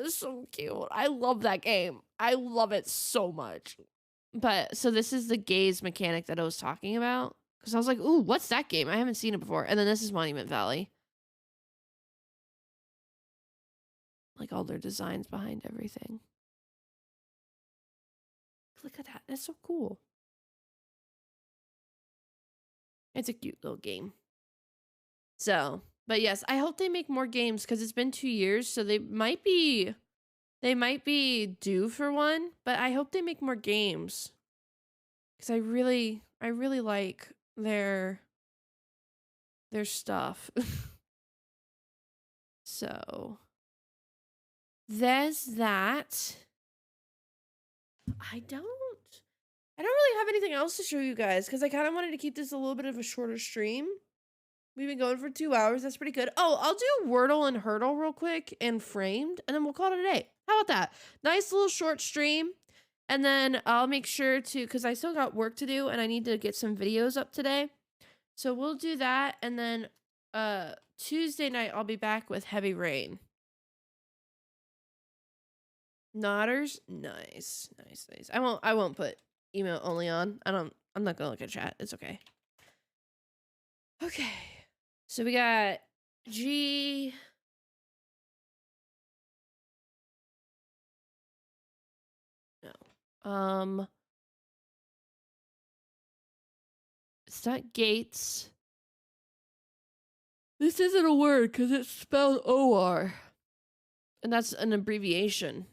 is so cute. I love that game. I love it so much. But so this is the gaze mechanic that I was talking about, because I was like, ooh, what's that game? I haven't seen it before. And then this is Monument Valley. Like all their designs behind everything. Look at that. That's so cool. It's a cute little game. So, but yes, I hope they make more games, because it's been 2 years, so they might be due for one, but I hope they make more games, because I really like their stuff. So there's that. I don't really have anything else to show you guys, because I kind of wanted to keep this a little bit of a shorter stream. We've been going for 2 hours. That's pretty good. Oh, I'll do Wordle and Hurdle real quick and Framed, and then we'll call it a day. How about that? Nice little short stream. And then I'll make sure to, because I still got work to do and I need to get some videos up today. So we'll do that. And then Tuesday night, I'll be back with Heavy Rain. Nodders? Nice. I won't put email only on. I'm not gonna look at chat. It's okay. Okay. So we got G. No. It's not Gates. This isn't a word because it's spelled OR. And that's an abbreviation.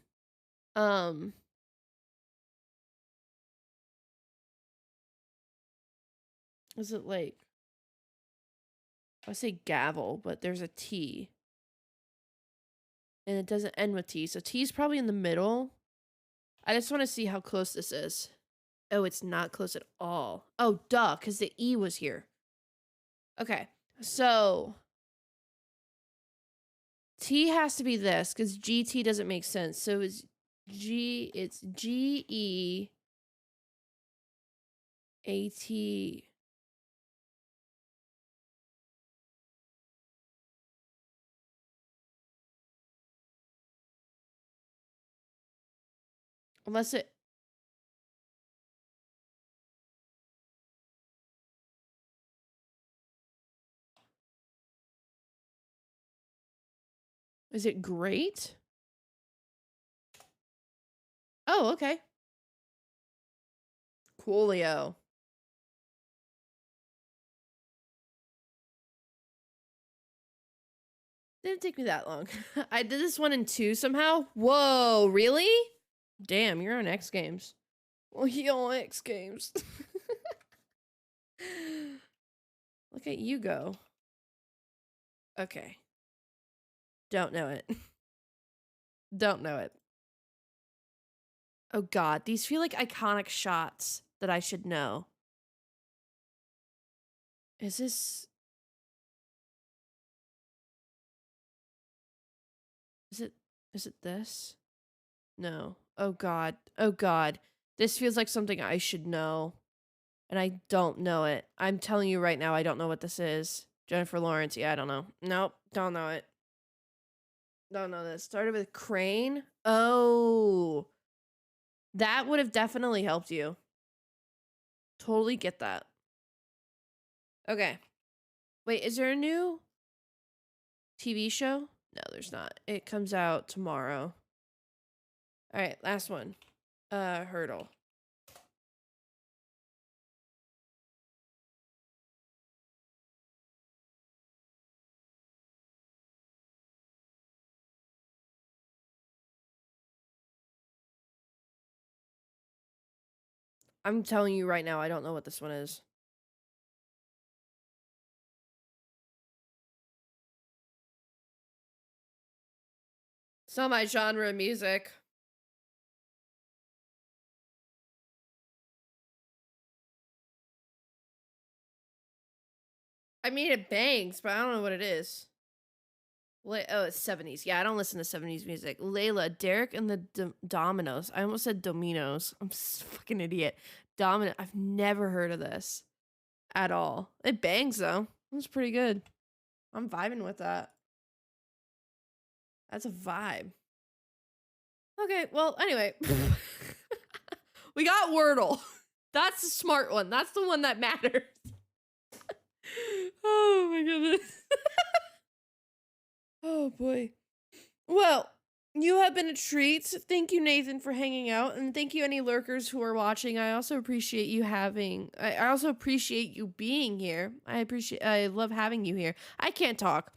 Is it like, I say gavel, but there's a T. And it doesn't end with T. So T is probably in the middle. I just want to see how close this is. Oh, it's not close at all. Oh, duh, because the E was here. Okay, so T has to be this, because GT doesn't make sense. So it's GEAT. Unless it... Is it great? Oh, okay. Coolio. Didn't take me that long. I did this one in 2 somehow. Whoa, really? Damn, you're on X Games. Well, you're on X Games. Look at you go. Okay. Don't know it. Don't know it. Oh god, these feel like iconic shots that I should know. Is this... Is it this? No. Oh god. Oh god. This feels like something I should know. And I don't know it. I'm telling you right now, I don't know what this is. Jennifer Lawrence. Yeah, I don't know. Nope. Don't know it. Don't know this. Started with Crane. Oh. That would have definitely helped you. Totally get that. Okay. Wait, is there a new TV show? No, there's not. It comes out tomorrow. All right, last one. Hurdle. I'm telling you right now, I don't know what this one is. It's not my genre of music. I mean, it bangs, but I don't know what it is. Oh, it's 70s. Yeah, I don't listen to 70s music. Layla, Derek and the Dominoes. I almost said Dominos. I'm fucking idiot. Domino. I've never heard of this at all. It bangs, though. It's pretty good. I'm vibing with that. That's a vibe. Okay, well, anyway. We got Wordle. That's the smart one. That's the one that matters. Oh my goodness. Oh boy. Well, you have been a treat. Thank you, Nathan, for hanging out, and thank you any lurkers who are watching. I also appreciate you having I also appreciate you being here. I love having you here. I can't talk.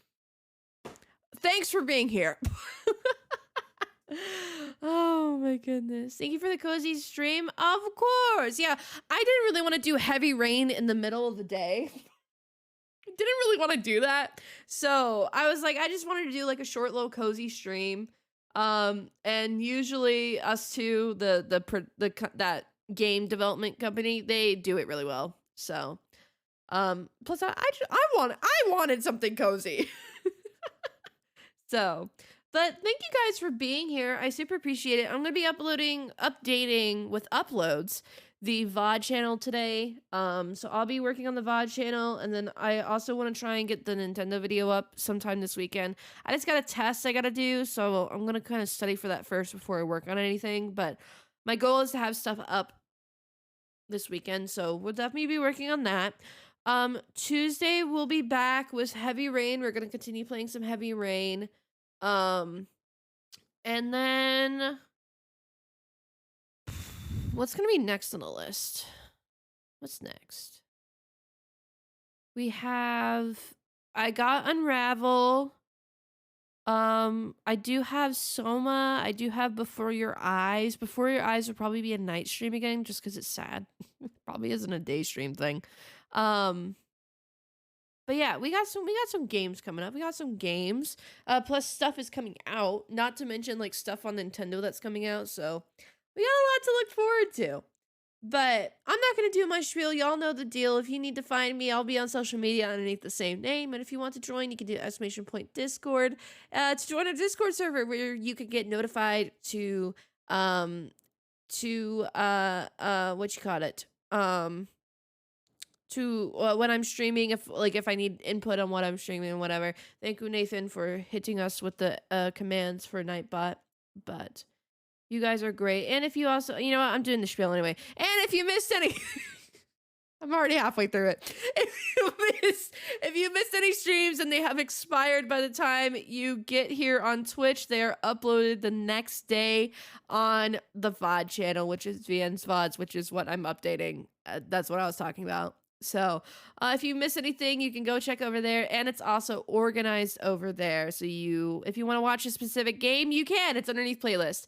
Thanks for being here. Oh my goodness. Thank you for the cozy stream. Of course. Yeah, I didn't really want to do heavy rain in the middle of the day. Didn't really want to do that. So I was like, I just wanted to do like a short little cozy stream. And usually us two, that game development company, they do it really well. So, plus I wanted something cozy. So, but thank you guys for being here. I super appreciate it. I'm going to be updating with uploads the VOD channel today. So I'll be working on the VOD channel, and then I also want to try and get the Nintendo video up sometime this weekend. I just got a test I got to do, so I'm going to kind of study for that first before I work on anything, but my goal is to have stuff up this weekend, so we'll definitely be working on that. Tuesday we'll be back with Heavy Rain. We're going to continue playing some Heavy Rain. And then what's going to be next on the list? What's next? I got Unravel. I do have Soma. I do have Before Your Eyes. Before Your Eyes will probably be a night stream again just because it's sad. Probably isn't a day stream thing. But yeah, we got some games coming up. We got some games. Plus stuff is coming out. Not to mention like stuff on Nintendo that's coming out. So we got a lot to look forward to. But I'm not going to do my spiel. Y'all know the deal. If you need to find me, I'll be on social media underneath the same name. And if you want to join, you can do !Discord to join a Discord server where you can get notified to what you call it? To when I'm streaming, if I need input on what I'm streaming and whatever. Thank you, Nathan, for hitting us with the commands for Nightbot. But you guys are great. And if you also, you know what, I'm doing the spiel anyway. And if you missed any, I'm already halfway through it. If you missed any streams and they have expired by the time you get here on Twitch, they are uploaded the next day on the VOD channel, which is VN's VODs, which is what I'm updating. That's what I was talking about. So if you miss anything, you can go check over there, and it's also organized over there. So if you want to watch a specific game, you can. It's underneath playlist.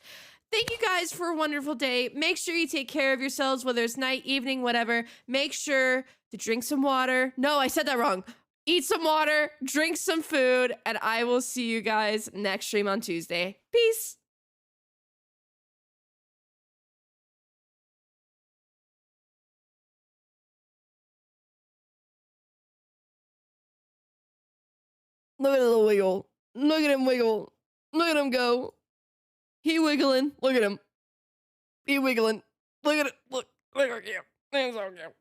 Thank you guys for a wonderful day. Make sure you take care of yourselves, whether it's night, evening, whatever. Make sure to drink some water. No, I said that wrong. Eat some water, drink some food, and I will see you guys next stream on Tuesday. Peace. Look at the little wiggle. Look at him wiggle. Look at him go. He wiggling. Look at him. He wiggling. Look at it. Look. Look at him. That's so cute.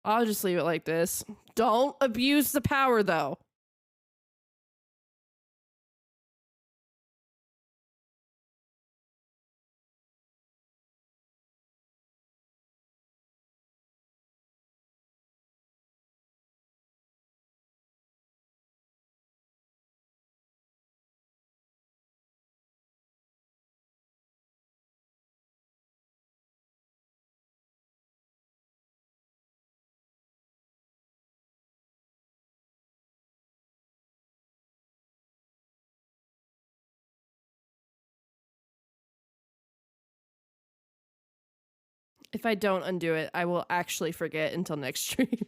I'll just leave it like this. Don't abuse the power, though. If I don't undo it, I will actually forget until next stream.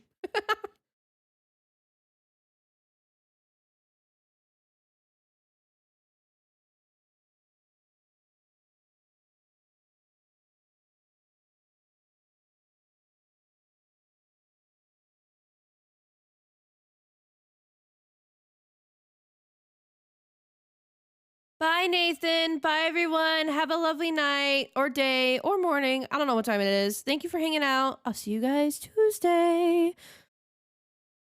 Bye, Nathan. Bye, everyone. Have a lovely night or day or morning. I don't know what time it is. Thank you for hanging out. I'll see you guys Tuesday.